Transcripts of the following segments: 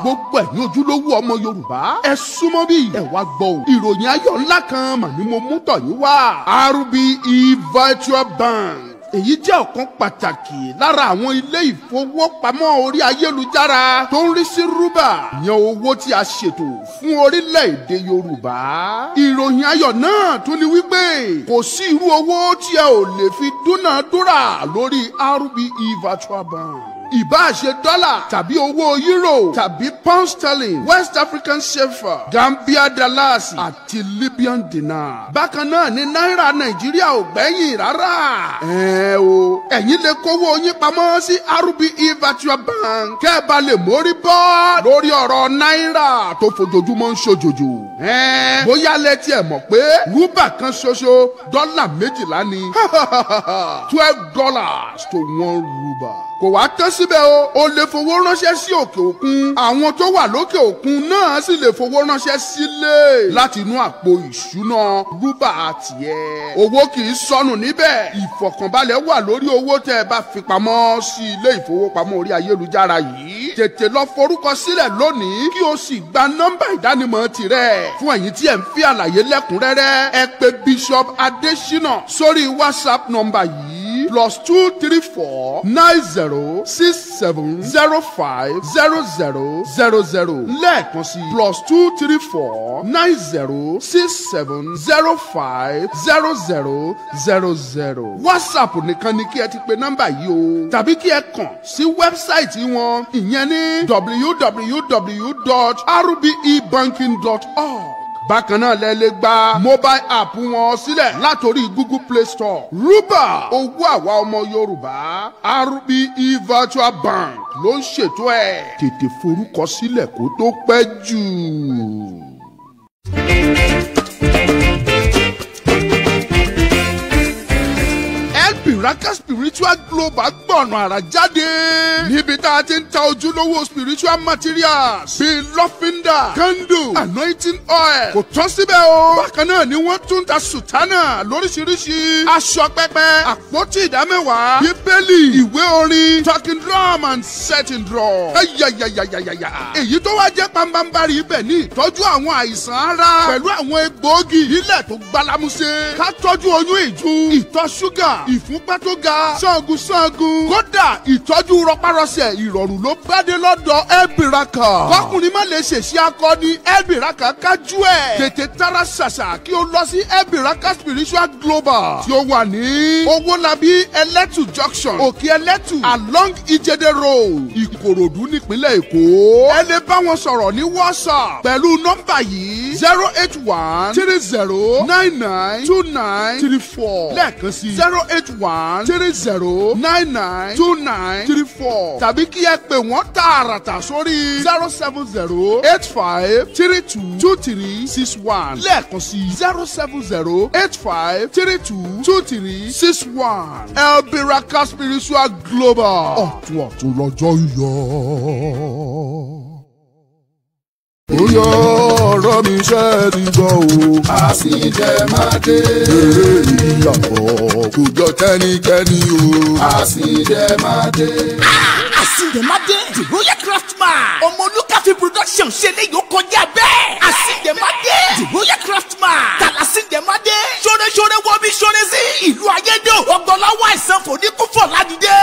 gbogbo ẹ̀yin ojúlówó ọmọ Yorùbá ẹ súnmọ́ bí ẹ wá gbọ́ o ìròyìn ayọ̀ ńlá kan mà ní mo mú tọ̀ yín wá RBE Virtual Bank èyí jẹ́ ọ̀kan pàtàkì lára àwọn ilé ìfowópamọ́ orí ayélujára tó ń rí sí rúbà yan owó tí a ṣètò fún orílẹ̀-èdè Yorùbá. ìròyìn ayọ̀ náà tún ni wípé kò sí irú owó tí ẹ ò lè fi dúnàádúrà lórí RBE Virtual Bank. ìbáà ṣe dọ́là tàbí owó euro tàbí pound sterling West African sefa Gambia dollars àti Libyan dinar. bákan náà ni náírà Nàìjíríà ò gbẹ́yìn rárá. ẹ̀yin lè kówó yín pamọ́ sí RBE Virtual Bank kẹ́ ẹ bá lè mórí bọ́ lórí ọ̀rọ̀ náírà tó fojoojúmọ́ ń ṣòjòjò. bóyá lẹ́tí ẹ̀ mọ̀ pé rúbà kan ṣoṣo dọ́là 12 ni $12 to 1 rúbà. kò wá tán síbẹ̀ o lè fowó ránṣẹ́ sí òkè òkun àwọn tó wà lókè òkun náà sì lè fowó ránṣẹ́ sílé láti inú àpò ìṣúná rúbà tiẹ̀. owó kì í sọnù níbẹ̀ ìfọ̀kànbalẹ̀ wà lórí owó tẹ́ ẹ bá fi pamọ́ sí ilé ìfowópamọ́ orí ayélujára yìí. tètè lọ forúkọ sílẹ̀ lónìí kí o sì gba nọ́mbà ìdánimọ̀ tirẹ̀. fún ẹ̀yin tí ẹ̀ ń fi àlàyé lẹ́kùnrẹ́rẹ́ ẹ pè Bishop Adesina sórí WhatsApp nọ́mbà yìí +234 9067 05 0000 lẹ́ẹ̀kan sí +234 9067 05 0000. WhatsApp nìkan ni kí ẹ ti pe nọ́mbà yìí o tàbí kí ẹ kàn sí wẹ́bsáìtì wọn ìyẹn ní www.rbebanking.org. bákan náà lẹ lè gba mobile app wọn sílẹ̀ látòrí Google Play Store. rúbà owó àwa ọmọ Yorùbá RBE Virtual Bank ló ń ṣètò ẹ̀. tètè forúkọ sílẹ̀ kó tó pẹ́ jù. Biraka Spiritual Global gbọ̀nà àrà jáde níbi tá a ti ń ta ojúlówó spiritual materials bíi lọ́fíńdà candle anointing oil kò tán síbẹ̀ o. bákan náà ni wọ́n tún ta sùtánà lóríṣiríṣi aṣọ pẹpẹ àpótí ìdámẹ́wàá bíbélì ìwé orin talking drum and setting drum. ayayayayaya èyí tó wá jẹ́ pambambari ibẹ̀ ní ìtọ́jú àwọn àìsàn ara pẹ̀lú àwọn egbòogi ilẹ̀ tó gbálámúṣe ká tọ́jú oyún ìju ìtọ̀ ṣúgà ìfúnpá tó ga ṣọ́ọ̀gùn kódà ìtọ́jú rọpárọsẹ̀ ìrọ̀rùn ló gbádé lọ́dọ̀ Elbiraka. kọkùnrin má lè ṣèṣe akọni Elbiraka kájú ẹ̀. tètè tara ṣàṣà kí o lọ sí Elbiraka Spiritual Global tí ó wà ní Owólabí Ẹlẹ́tù junction Òkè Ẹlẹ́tù along Ìjẹ̀dẹ̀ road Ìkòròdú nípínlẹ̀ Èkó. ẹ lè bá wọn sọ̀rọ̀ ní WhatsApp pẹ̀lú nọ́mbà yìí 081 30 99 29 34 lẹ́ẹ̀kan sí 081 30 99 29 34 tàbí tàbí kí ẹ pè wọ́n tààràtà sórí 07085322361 lẹ́ẹ̀kan sí 07085322361 Elbiraka Spiritual Global ọ̀tún lọ́jọ́ ń yọ. Ó yọ ọ̀rọ̀ mi ṣe ti gbọ́ o. Àsìndẹ máa dé. Ìyàbọ̀ kò jọ kẹ́nikẹ́ni o. Àsìndẹ máa dé. Àsìndẹ máa dé. The Royal Craftsman. Ọmọ Olúkàfí production ṣe lè yóò kọjá bẹ́ẹ̀. Àsìndẹ máa dé. The Royal Craftsman. Tàlàsìndẹ máa dé. Ṣoore wọ bí ṣoore sí. Ìlú ayédè ọgbọ̀nlọ́wọ́ àìsàn kò ní kú fọ̀ ládìde.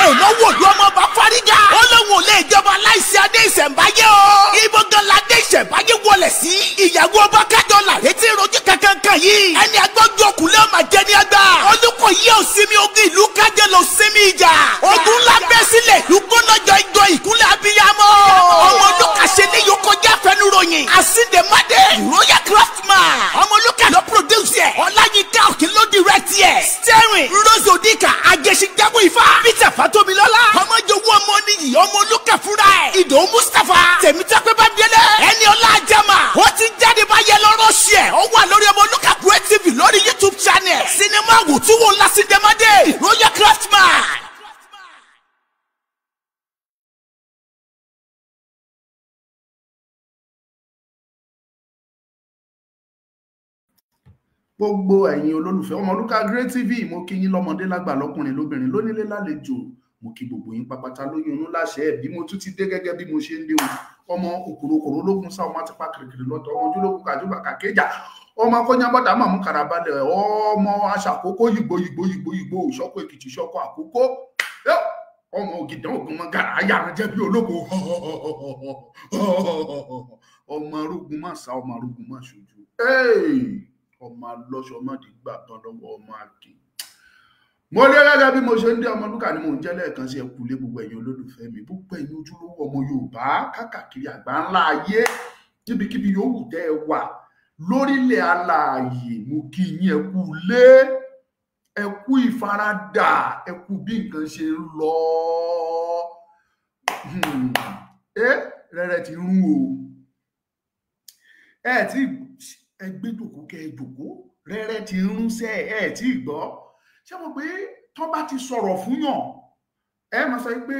Ẹ̀náwó òdu ọmọ bá fárígà. Ó lóun ò lè jọba láìsí adé ìṣẹ̀ǹbáyé o. Ibo gan ládé ìṣẹ̀ǹbáyé wọlé sí. Ìyàwó ọba kájọ làrètí rojú kankan yìí. Ẹni agbọ́jú ọkùnrin ọmọ jẹ ní àgbà. Olùkọ́yí ò sinmi ogun ìlú kájọ ló sinmi ìjà. Ogun ńlá bẹ́ sílẹ̀ ìlú gbóná jọ ìkúnlẹ̀ abiyamọ. Ọmọ olùkà ṣe ní yóò kọjá fẹnuròyìn. Àsìndẹ máa dé. Royal Craftsman. Ọmọ olùkà ló produce ẹ̀. Ọláyínká òkè ló direct ẹ̀. Steering Rose Odika Agẹṣinjagun Ifá. Peter Fatomilola. Ọmọ jowó ọmọ nìyí ọmọ olùkà fúnra ẹ̀. Ìdòwú Mustapha. Tèmítọ́pẹ́ bá délé. Ẹni ọlá àjẹmà. Ó ti jáde báyẹ lọ́rọ̀ ṣì ẹ̀. Ó wà lórí ọmọ olùkà Kuwait TV lórí YouTube channel. Sinimá wòtúwò Lásìndẹ máa dé. Royal Craftsman. Gbogbo ẹ̀yin olólùfẹ́ Ọmọlúkà Great TV, mo kí yín lọ́mọdé lágbà lọ́kùnrin lóbìnrin lónílé lálejò, mo kí gbogbo yín pápátá lóyún inú láṣẹ ẹ̀bí mo tún ti dé gẹ́gẹ́ bí mo ṣe ń dé o. Ọmọ òkòròkòrò lógun sá ọmọ tipa kìrìkìrì lọ́tọ̀ ọmọ ojúlógún kàjúbà kàkéjà ọmọ akọ́nyábọ́dà màmú karabalẹ̀ ọmọ aṣàkókò yìgbò ṣọ́kọ Èkìtì ṣọ́kọ àkókò ọmọ ògìdán ògùn mọ gàrà ayáran jẹ́ bí ológo ọmọ arógun má sá ọmọ arógun má ṣojú ọmọ alọ́ṣọ mọ́dí gbà tán lọ́wọ́ ọmọ akin. Mo lé gẹ́gẹ́ bí mo ṣe ń dé Ọmọlúkà ni mò ń jẹ́ lẹ́ẹ̀kan sí ẹkú lé gbogbo ẹ̀yin olólùfẹ́ mi, gbogbo ẹ̀yin ojúlówó ọmọ Yorùbá káàkiri àgbà ńlá ayé níbikíbi yòówù tẹ́ ẹ wà lórílẹ̀ alààyè, mo kí yín ẹkú lé ẹkú ìfaradà ẹkú bí nǹkan ṣe ń lọ. Rẹ́rẹ́ ti rún o ẹ ti ẹgbẹ́ dòkó kẹ dòkó rẹ́rẹ́ ti rúnṣẹ́ ẹ tí gbọ́ ṣé mo pé tán bá ti sọ̀rọ̀ fún yàn ẹ máa sọ pé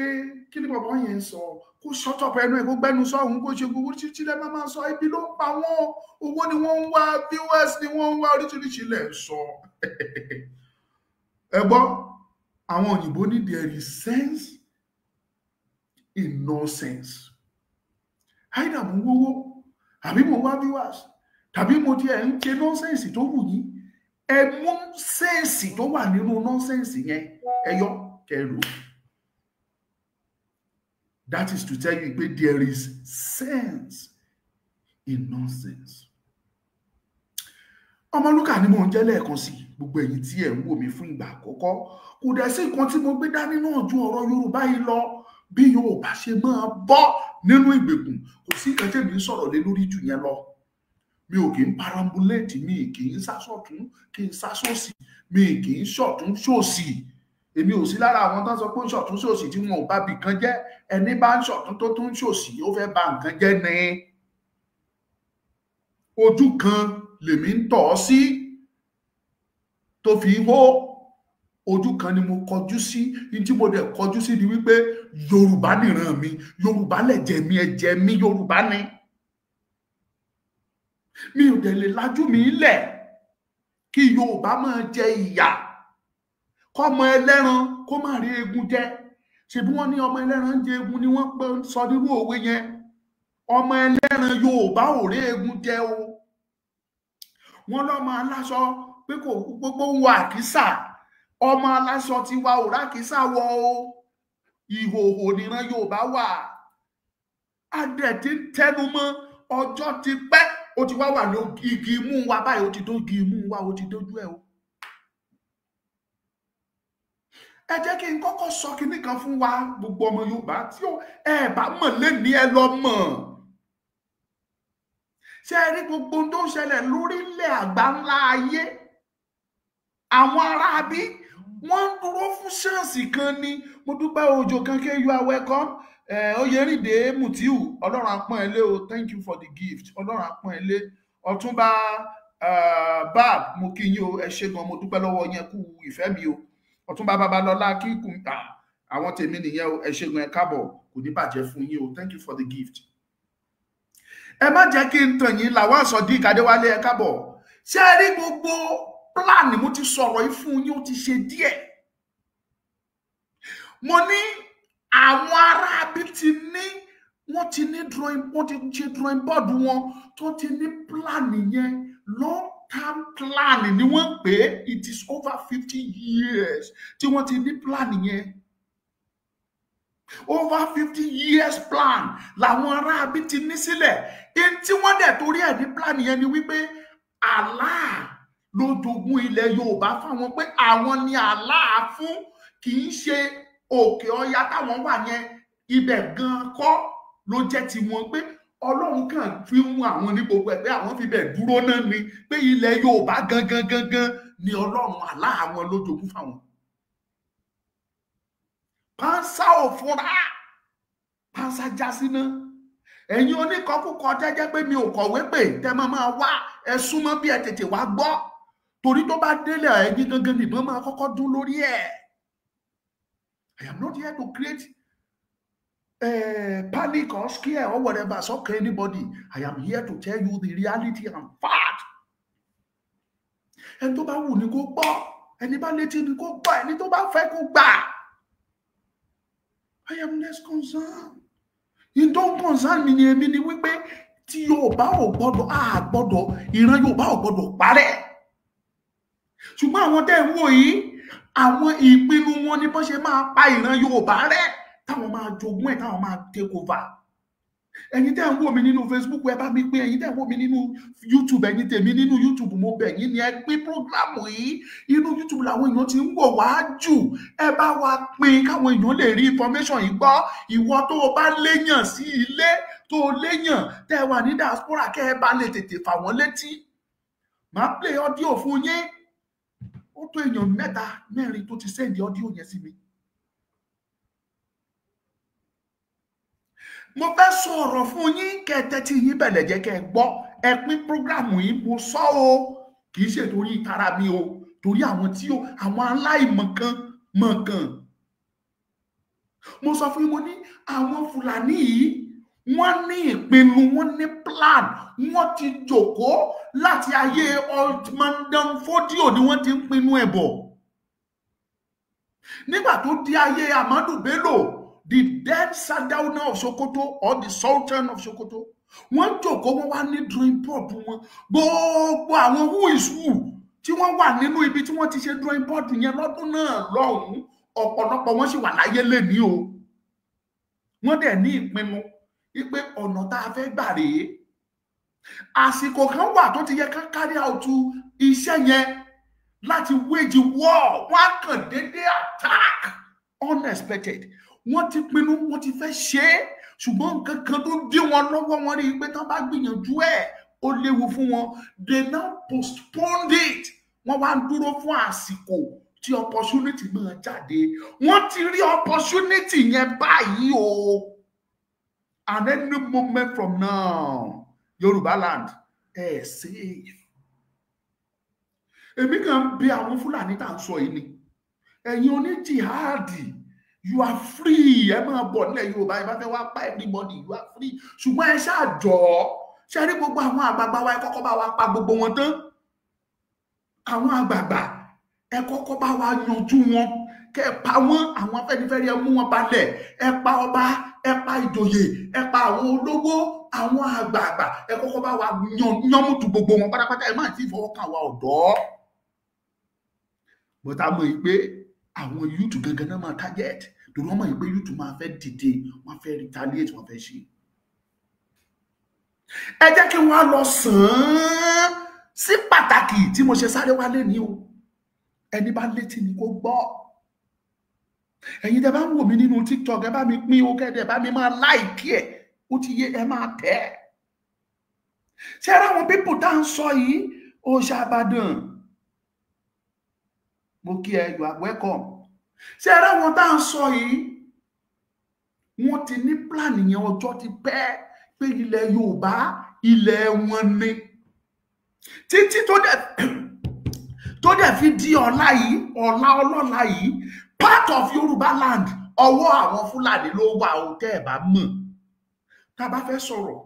kí ni bàbá yẹn sọ kó ṣọ́tọ̀pọ̀ ẹnu ẹ̀ kó gbẹ́nu sọ́hun kó ṣe gbogbo títí lẹ́ máa sọ ibi ló ń pa wọ́n owó ni wọ́n ń wá viewers ni wọ́n ń wá oríṣiríṣi lẹ̀ sọ ẹ gbọ́ àwọn òyìnbó ní there is sense in nonsense àìdá mo wówó àbí mo wá viewers tàbí mo tiẹ̀ ń ṣe nọ́nsẹ̀nsì tó wù yín ẹ mú sẹ́ǹsì tó wà nínú nọ́nsẹ̀nsì yẹn ẹ yọ kẹrù. That is to tell you pé there is sense in nonsense. Ọmọlúkà ni mò ń jẹ́ lẹ́ẹ̀kan sí gbogbo ẹ̀yin tí ẹ̀ ń wò mí fún ìgbà àkọ́kọ́ kò dẹ̀ sí nǹkan tí mo gbé dání náà ju ọ̀rọ̀ Yorùbá yìí lọ bí Yorùbá ṣe máa bọ́ nínú ìgbèkùn kò sí nǹkan tẹ́mi ń sọ̀rọ̀ lé lórí jù yẹn lọ. Mi ò kì í parambulate, mi kì í sásọ̀tún kì í sásòsì, mi kì í ṣọ̀tún ṣòsì. Èmi ò sí lára àwọn tó ń sọ pé ṣọ̀tún ṣòsì tí wọn ò bá bì kan jẹ́. Ẹni bá ń ṣọ̀tún tó tún ṣòsì ó fẹ́ bà nǹkan jẹ́ ni. Ojú kan lèmi ń tọ̀ ọ́ sí tó fi hó. Ojú kan ni mo kọjú sí, ní tí mo dẹ̀ kọjú sí ni wípé Yorùbá nìran mi, Yorùbá lẹ̀jẹ̀ mi, ẹ̀jẹ̀ mi Yorùbá ni. Mi ò dẹ̀ lè lajú mi lẹ̀ kí Yorùbá máa jẹ ìyà kọ́mọ ẹlẹ́ran kó má rí egun jẹ. Ṣebí wọ́n ní ọmọ ẹlẹ́ran ń jẹ egun ni wọ́n pé sọ nírú òwe yẹn. Ọmọ ẹlẹ́ran Yorùbá ò rí egun jẹ o. Wọ́n lọ́mọ aláṣọ pé kò gbogbo wọ àkísà. Ọmọ aláṣọ ti wa ò rákísà wọ o. Ìhòhò níran Yorùbá wà. Adẹ̀ ti ń tẹnu mọ́ ọjọ́ ti pẹ́. Ó ti wá wà ní igi imú wa báyìí, ó ti tó igi imú wa, ó ti dójú ẹ̀ o. Ẹ jẹ́ kí n kọ́kọ́ sọ kinní kan fún wa gbogbo ọmọ Yorùbá tí ẹ bá mọ̀ lẹ́ni ẹ lọ mọ̀. Ṣé ẹ rí gbogbo tó ń ṣẹlẹ̀ lórílẹ̀ àgbáńlá ayé? Àwọn aráabí wọ́n ń dúró fún ṣáǹsì kan ni. Mo dúpẹ́ Òjò Kanke, you are welcome. Oyèrìndé Mutiu, Ọlọ́run á pọ́n ẹ lé o, thank you for the gift. Ọlọ́run á pọ́n ẹ lé. Ọ̀túnba Bab, mo kí yín o, ẹ ṣé gan, mo dúpẹ́ lọ́wọ́ yín, kú ìfẹ́ mi o. Ọ̀túnba Babalọ́lá kíkùn àwọn tèmi nìyẹn o, ẹ ṣé gan, ẹ káàbọ̀, kò ní bàjẹ́ fún yín o, thank you for the gift. Ẹ má jẹ́ kí n tàn yín, Lawal Sodiq Adéwálé, ẹ káàbọ̀. Ṣé ẹ rí gbogbo plan mo ti sọ̀rọ̀ yìí fún yín, ó ti ṣe díẹ̀. Mo ní àwọn aráabí ti ní, wọ́n ti ní drawing, wọ́n ti ṣe drawing board wọn tó ti ní plan yẹn, long term plan ni wọ́n pè, it is over 50 years tí wọ́n ti ní plan yẹn. Over 50 years plan làwọn aráabí ti ní sílẹ̀. In tí wọ́n dẹ̀ torí ẹ̀ ní plan yẹn ni wípé Allah ló jogún ilẹ̀ Yorùbá fáwọn, pé àwọn ni Allah fún, kì í ṣe Òkè Ọya táwọn wà yẹn, ibẹ̀ gan kọ́ ló jẹ́ tiwọn, pé Ọlọ́run kàn fi mú àwọn ní gbogbo ẹ̀, pé àwọn fi bẹ̀ dúró náà ni, pé ilẹ̀ Yorùbá gangan ni Ọlọ́run Allah àwọn ló jogún fáwọn. Pánsá ò fúnra, pánsá já síná. Ẹ̀yin oníkọkúkọ jẹ́jẹ́ pé mi ò kọ̀wé pé tẹ́ máa wá, ẹ súnmọ́ bí ẹ tètè wá gbọ́, torí tó bá délẹ̀ ẹ̀yin gangan nìbọn máa kọ́kọ́ dún lórí ẹ̀. I am not here to create panic or scare or whatever, shock anybody. I am here to tell you the reality and fact. Ẹni tó bá wù ní kó gbọ́, ẹni bá létí ní kó gbọ́, ẹni tó bá fẹ́ kó gbà. I am less concerned. In don't concern mi ni èmi ni wípé tí Yorùbá ò gbọ́dọ̀, ìran Yorùbá ò gbọ́dọ̀ parẹ́. Ṣùgbọ́n àwọn tẹ́ ń wò yìí, àwọn ìpinnu wọn ni bọ́n ṣe máa pa ìran Yorùbá rẹ́, táwọn máa jogún ẹ̀, táwọn máa take over. Ẹ̀yin tẹ́ ń wò mí nínú Facebook, ẹ bá mi pín. Ẹ̀yin tẹ́ ń wò mí nínú YouTube, ẹ̀yin tèmi nínú YouTube, mo bẹ̀ yín ni ẹ pín program yìí. Inú YouTube làwọn èèyàn ti ń wò wá jù. Ẹ bá wa pín káwọn èèyàn lè rí information yìí gbọ́. Ìwọ tó o bá léyàn sí ilé, tó o léyàn tẹ́ wà ní diaspora, kẹ́ ẹ bá lè tètè fà wọ́n létí. Màá play audio fún yín. Ó tó èèyàn 3-4 tó ti send audio yẹn sí mi. Mo fẹ́ sọ̀rọ̀ fún yín, kẹ́tẹ́ tí yín bẹ̀lẹ̀ jẹ́ kẹ́ gbọ́. Ẹ pín program yìí, mo sọ o, kì í ṣe torí ìtara mi o, torí àwọn tí àwọn aláìmọ̀kan. Mo sọ fún yín, mo ní àwọn Fúlàní yìí, wọ́n ní ìpinnu, wọ́n ní plan, wọ́n ti jókòó láti ayé Old Dan Fodio ni wọ́n ti ń pinnu ẹ̀ bọ̀. Nígbà tó di ayé Ahmadu Bello, the dead Sardauna of Sokoto or the Sultan of Sokoto, wọ́n jókòó, wọ́n wá ní drawing board wọn. Gbogbo àwọn who is who tí wọ́n wà nínú ibi tí wọ́n ti ṣe drawing board yẹn lọ́dún náà lọ́hùn-ún, ọ̀pọ̀lọpọ̀ wọn sì wà láyé lẹ́ni o. Wọ́n dẹ̀ ní ìpinnu wípé ọ̀nà tá a fẹ́ gbà rèé. Àsìkò kan wà tó ti yẹ ká carry out iṣẹ́ yẹn láti wage war. Wọ́n á kàn déédéé attack unexpected. Wọ́n ti pinnu, wọ́n ti fẹ́ ṣe é, ṣùgbọ́n nǹkan kan tó dí wọn lọ́wọ́, wọn rí i pé tán bá gbìyànjú ẹ̀ ó léwu fún wọn. They now postponed it. Wọ́n wá ń dúró fún àsìkò tí opportunity máa jáde. Wọ́n ti rí opportunity yẹn báyìí o. And any moment from now, Yorùbá land, safe. Èmi kàn bí àwọn Fúlàní tá à ń sọ yìí ni. Ẹ̀yin oní jihadi, you are free. Ẹ máa bọ̀ nílẹ̀ Yorùbá, ẹ bá fẹ́ wá pa everybody, you are free. Ṣùgbọ́n ẹ ṣáàjọ́, ṣe rí gbogbo àwọn àgbààgbà wa, ẹ kọ́kọ́ bá wa pa gbogbo wọn tán. Àwọn àgbààgbà, ẹ kọ́kọ́ bá wa yanjú wọn, kẹ́ ẹ pa wọ́n. Àwọn Afẹ́nifẹ́re ẹ mú wọn balẹ̀, ẹ pa ọba, ẹ pa ìjòyè, ẹ pa àwọn olówó, àwọn àgbààgbà, ẹ kọ́kọ́ bá wa yánmùtù gbogbo wọn pátápátá. Ẹ má ti fọwọ́ kàn wá ọ̀dọ́. But a mọ̀ yìí pé àwọn youth gangan náà máa target, torí wọ́n mọ̀ yìí pé youth máa fẹ́ dìde, wọ́n fẹ́ retaliate, wọ́n fẹ́ ṣe. Ẹ jẹ́ kí wọ́n lọ sàn án sí pàtàkì tí mo ṣe sáré wálé ní o. Ẹni bá létí ni kó gbọ́. Ẹ̀yin tẹ́ bá ń wò mí nínú TikTok, ẹ bá mi pín o, kẹ́dẹ̀ bá mi máa like ẹ̀, ó ti yé, ẹ máa tẹ̀. Ṣé ara àwọn people tá ń sọ yìí, Òòṣà Ìbàdàn, mo kí ẹ, you are welcome. Ṣé ẹ ráwọn tá à ń sọ yìí wọ́n ti ní plan yẹn ọjọ́ ti pẹ́ pé ilẹ̀ Yorùbá ilẹ̀ wọn ni títí tó dẹ̀ fi di ọ̀la yìí ọ̀la ọlọ́la yìí part of Yorùbá land ọwọ́ àwọn Fúlàní ló wà ó tẹ́ ẹ̀ bá mọ̀. Tá a bá fẹ́ sọ̀rọ̀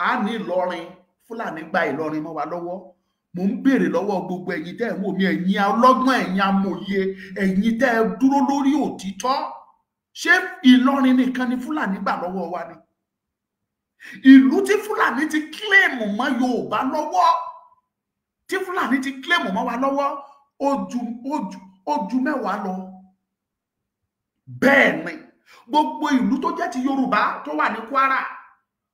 a ní Ìlọrin, Fúlàní gba Ìlọrin mọ́ wa lọ́wọ́. Mo ń béèrè lọ́wọ́ gbogbo ẹ̀yin tẹ́ ẹ̀ wò mí, ẹ̀yin ọlọ́gbọ́n, ẹ̀yin amòye, ẹ̀yin tẹ́ ẹ dúró lórí òtítọ́, ṣé Ìlọrin nìkan ni Fúlàní gbà lọ́wọ́ wa ni? Ìlú tí Fúlàní ti claim mọ́ Yorùbá lọ́wọ́, tí Fúlàní ti claim mọ́ wa lọ́wọ́ ó ju mẹ́wàá lọ. Bẹ́ẹ̀ ni gbogbo ìlú tó jẹ́ ti Yorùbá tó wà ní Kwara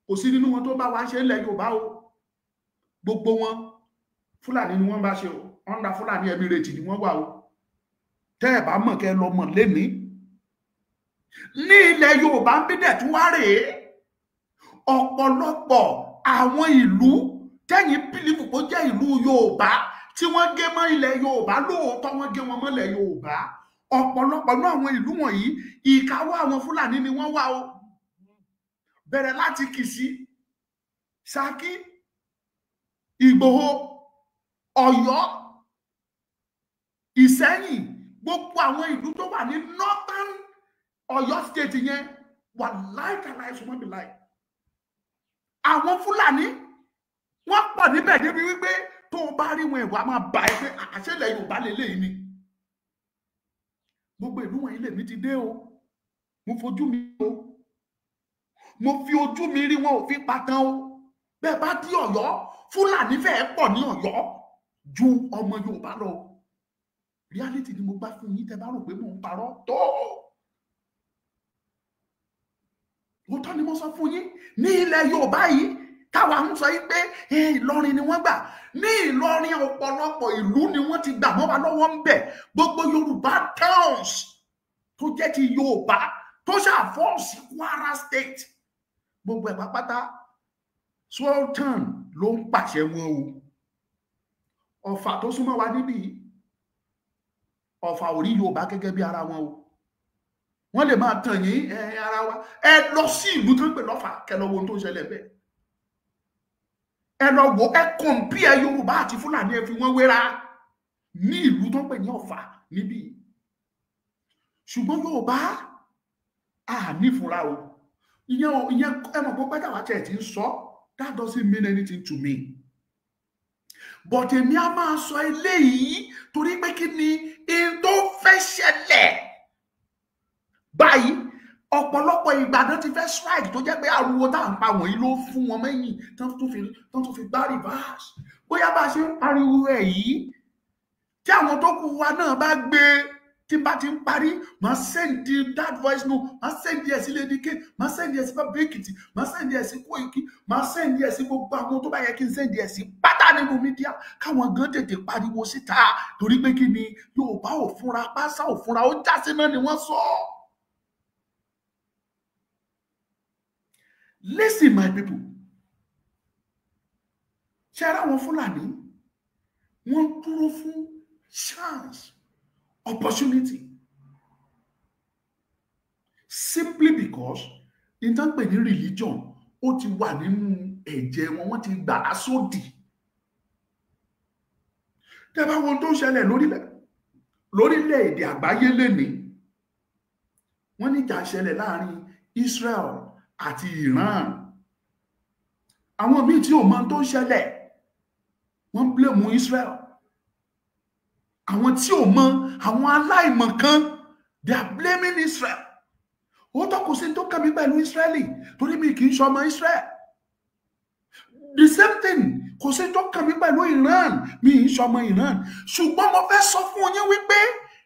kò sí nínú wọn tó bá wa ṣe ilẹ̀ Yorùbá o. Gbogbo wọn Fúlàní ni wọ́n bá ṣe o, under Fúlàní Emirate ni wọ́n wà o. Tẹ́ ẹ̀ bá mọ̀ kẹ́ lọ mọ̀ lénìí. Ní ilẹ̀ Yorùbá ń bí dẹ̀ tún wá rèé ọ̀pọ̀lọpọ̀ àwọn ìlú tẹ́yìn bílífù kó jẹ́ ìlú Yorùbá tí wọ́n gé mọ́ ilẹ̀ Yorùbá, lóòótọ́ wọ́n gé wọn mọ́lẹ̀ Yorùbá. Ọ̀pọ̀lọpọ̀ náà àwọn ìlú wọ̀nyí ìkáwọ́ àwọn Fúlàní ni wọ́n wà o. Bẹ̀rẹ̀ láti Kìsì, Ṣakí, Ìgbòho, Ọ̀yọ́, Ìṣẹ́yìn, gbogbo àwọn ìlú tó wà ní northern Ọ̀yọ́ state yẹn wà láìsùnmọ́ bí láì. Àwọn Fúlàní wọ́n pọ̀ níbẹ̀ débi wípé tó bá rí wọn ìwà máa bá ẹ pé àṣẹlẹ̀ Yorùbá lélẹ́yìí ni. Gbogbo ìlú wọ̀nyí lèmi ti dé o, mo fojú mi o, mo fi ojú mi rí, wọn ò fi patan o. Bẹ́ẹ̀ bá dí Ọ̀yọ́, Fúlàní fẹ́ẹ́ pọ̀ ní Ọ̀yọ́ ju ọmọ Yorùbá lọ. Reality ni mo gbà fún yín, tẹ́ bá rò pé mò ń parọ́ tó. Òótọ́ ni mo sọ fún yín, ní ilẹ̀ Yorùbá yìí táwa ń sọ yìí pé Ìlọrin ni wọ́n gbà. Ní Ìlọrin ọ̀pọ̀lọpọ̀ ìlú ni wọ́n ti gbà mọ́ wa lọ́wọ́ ń bẹ̀. Gbogbo Yorùbá towns tó jẹ́ ti Yorùbá tó ṣàfọ́ọ̀sì Kwara state, gbogbo ẹ̀ pápátá Sultan ló ń pàṣẹ wọn o. Ọ̀fà tó súnmọ́ wa níbí, Ọ̀fà ò rí Yorùbá gẹ́gẹ́ bí ara wọn o. Wọ́n lè máa tàn yín ara wa. Ẹ lọ sí ìlú tó ń pè lọ́fà kẹ́ lọ wo ohun tó ń ṣẹlẹ̀ bẹ́ẹ̀. Ẹ lọ wo, ẹ compare Yorùbá àti Fúlàní, ẹ fi wọ́n wéra ní ìlú tó ń pè ní Ọ̀fà níbí. Ṣùgbọ́n Yorùbá à nífura o. Ìyẹn ẹ mọ̀ pé pẹ́tà wá tẹ̀ tí ń sọ, that doesn't mean anything to me. But èmi á máa sọ eléyìí torí pé kí ni in tó fẹ́ ṣẹlẹ̀ báyìí. Ọ̀pọ̀lọpọ̀ Ìbàdàn ti fẹ́ strike tó jẹ́ pé ariwo tá à ń pa wọ̀nyí ló fún wọn mẹ́yìn tán tó fi gbá reverse. Bóyá bá ṣe ń pariwo ẹ̀ yìí tí àwọn tó kù wa náà bá gbé, tí n bá ti ń parí, màá send that voice note, màá send ẹ̀ sí Lady K, màá send ẹ̀ sí Bàbá Èkìtì, màá send ẹ̀ sí Kóìkì, màá send ẹ̀ sí gbogbo àwọn tó bá yẹ kí n send ẹ̀ sí pátá nínú mídíà, káwọn gan tètè pariwo síta torí pé kí ni Yorùbá ò fúnra, pásá ò fúnra, ó jásí náà ni wọ́n sọ. Listen my people, ṣé ara wọn Fúlàní wọ́n dúró fún chance, opportunity, simply because in tán pè ní religion ó ti wà nínú ẹ̀jẹ̀ wọn, wọ́n ti gbà á sódì. Tẹ́ bá wọn tó ṣẹlẹ̀ lórílẹ̀-èdè àgbáyé lénìí, wọ́n ní ìjà ṣẹlẹ̀ láàrin Israel àti Iran. Àwọn míì tí ò mọ̀ tó ṣẹlẹ̀ wọ́n blame Israel. Àwọn tí ò mọ̀, àwọn aláìmọ̀ kan, they are blaming Israel. Ó tó kò sí tó kàn mí pẹ̀lú Israeli torí mi kì í ṣọmọ Israel. The same thing kò sí tó kàn mí pẹ̀lú Iran, mi kì í ṣọmọ Iran. Ṣùgbọ́n mo fẹ́ sọ fún yín wípé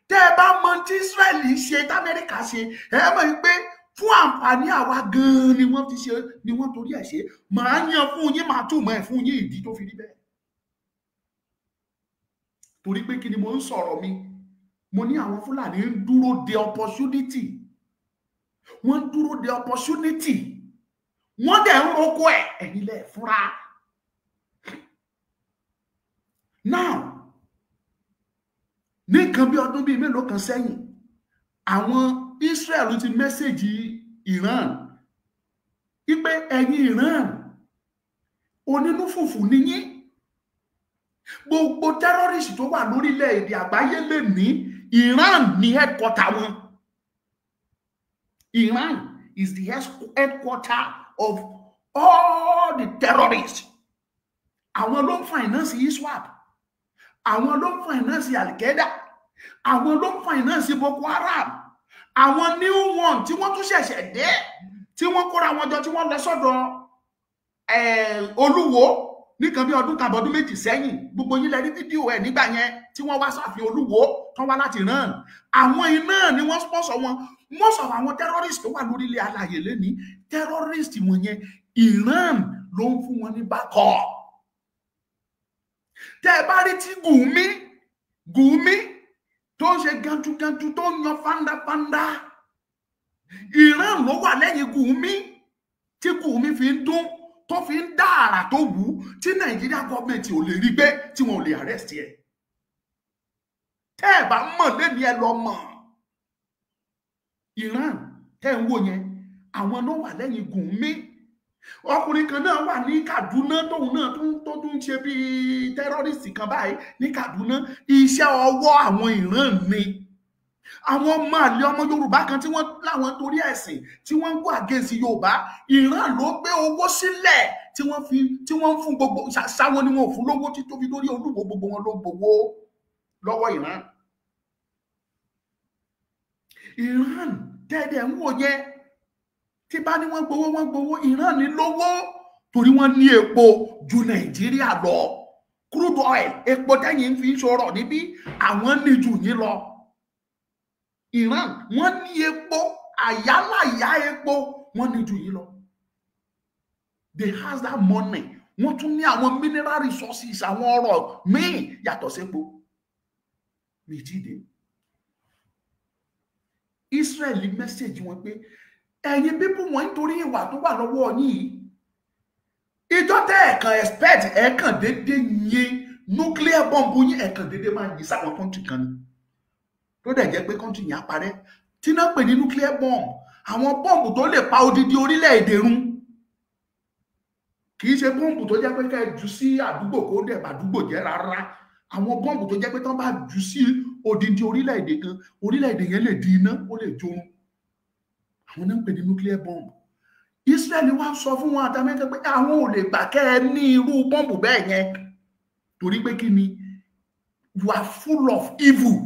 tẹ́ ẹ bá mọ̀ tí Israeli ṣe, tí Amẹ́ríkà ṣe, ẹ mọ̀ wípé fún àǹfààní àwa gan-an ni wọ́n ti ṣe, ni wọ́n torí ẹ̀ ṣe. Màá yan fún yín, màá túmọ̀ ẹ̀ fún yín ìdí tó fi rí bẹ́ẹ̀. Torí pé kí ni mo ń sọ̀rọ̀ mi, mo ní àwọn Fúlàní ń dúró de opportunity. Wọ́n ń dúró de opportunity, wọ́n dẹ̀ ń roko ẹ̀, ẹ̀yin lẹ̀ fúnra. Now ní nǹkan bí ọdún bíi mélòó kan sẹ́yìn àwọn Israel ti mẹ́sẹ̀jì Iran wípé ẹ̀yin Iran onínú fùfù nìyí, gbogbo terrorist tó wà lórílẹ̀-èdè àgbáyé lè ní Iran ní headquarter wọn. Iran is the headquarter of all the terrorists. Àwọn ló ń finance ISWAP, àwọn ló ń finance Al-Qaeda, àwọn ló ń finance Boko Haram, àwọn new one tí wọ́n tún ṣẹ̀ṣẹ̀ dé tí wọ́n kóra wọn jọ tí wọ́n lọ sọ́dọ̀ Olúwo nìkan bí ọdún kan ọdún méjì sẹ́yìn, gbogbo yín lẹ rí fídíò ẹ̀ nígbà yẹn tí wọ́n wá sáfin Olúwo tán wá láti Iran. Àwọn iná ni wọ́n sponsor wọn. Most of àwọn terrorist tó wà lórílẹ̀ alàyè lẹ́ni terrorist wọn yẹn Iran ló ń fún wọn ní backup. Tẹ́ bá rí tí Gumi tó ń ṣe gantugantu tó ń yan fandafanda, Iran ló wà lẹ́yìn Gumi tí Gumi fi ń dún tó fi ń dá àrà tó wù tí Nàìjíríà gọ́ọ̀mẹ̀ntì ò lè rí gbé tí wọn ò lè arrest ẹ̀. Tẹ́ bá mọ̀ lẹ́ni ẹ lọ mọ̀. Iran tẹ́ ń wò yẹn àwọn ló wà lẹ́yìn Gumi. Ọkùnrin kan náà wà ní Kaduna tóun náà tó tún ṣe bí terrorist kan báyìí ní Kaduna. Iṣẹ́ ọwọ́ àwọn Iran ni. Àwọn ọmọ àlè ọmọ Yorùbá kan tí wọ́n láwọn torí ẹ̀sìn tí wọ́n ń go against Yorùbá, Iran ló gbé owó sílẹ̀ tí wọ́n ń fún gbogbo ṣàwọn ni wọn ò fún lówó tí tóbi lórí Olúwo, gbogbo wọn ló gbowó lọ́wọ́ Iran. Iran tẹ́ẹ̀dẹ̀ ń wò yẹn tí bá ní wọ́n gbowó Iran ní lówó torí wọ́n ní epo ju Nàìjíríà lọ. Crude oil, epo tẹ́yìn fi ń ṣòro níbí, àwọn ní jù yín lọ. Iran wọ́n ní epo, àyálàyà epo wọ́n ní jù yín lọ. They has that money. Wọ́n tún ní àwọn mineral resources, àwọn ọrọ̀ míì yàtọ̀ sépo. Méjìdé. Israeli message wọn pé ẹ̀yin people wọn nítorí ìwà tó wà lọ́wọ́ yín ìjọ tẹ́ ẹ̀kan expect ẹ̀kan dédé yín nuclear bomb yín ẹ̀kan dédé máa yí sáwọn country kan ni tó dẹ̀ jẹ́ pé country yẹn aparẹ́ tí náà pè ní nuclear bomb, àwọn bọ́ǹbù tó lè pa odidi orílẹ̀-èdè run. Kì í ṣe bọ́ǹbù tó jẹ́ pé ká jù sí àdúgbò kó dẹ̀ àdúgbò jẹ́ rárá. Àwọn bọ́ǹbù tó jẹ́ pé tán bá jù sí odidi orílẹ̀-èdè kan, orílẹ̀-èdè yẹn lè di iná, ó lè jorun. Àwọn náà ń pè ní nuclear bomb. Israel wá sọ fún wọn àtàmẹ́kẹ́ pé àwọn ò lè gbà kẹ́ ẹ ní irú bọ́ǹbù bẹ́ẹ̀ yẹn torí pé kí ni, you are full of evil,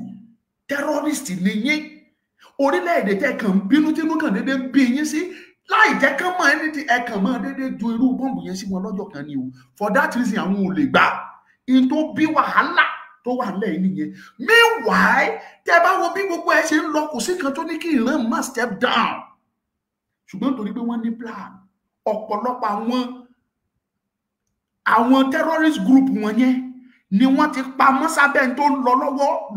terrorist ni yín. Orílẹ̀-èdè tẹ́ kàn bínú tínú kàn dédé bí yín sí láì jẹ́ kán mọ̀ ẹni tí ẹ kàn mọ̀ dédé ju irú bọ́ǹbù yẹn sí wọn lọ́jọ́ kan ni o. For that reason àwọn ò lè gbà. In tó bí wàhálà tó wà lẹ́yìn nìyẹn. Meanwhile tẹ́ bá wo bí gbogbo ẹ ṣe ń lọ, kò sí kan tó ní kí Iran má step down. Ṣùgbọ́n torí pé wọ́n ní plan, ọ̀pọ̀lọpọ̀ àwọn terrorist group wọn yẹn ni wọ́n ti pamọ́ sábẹ́ tó ń lọ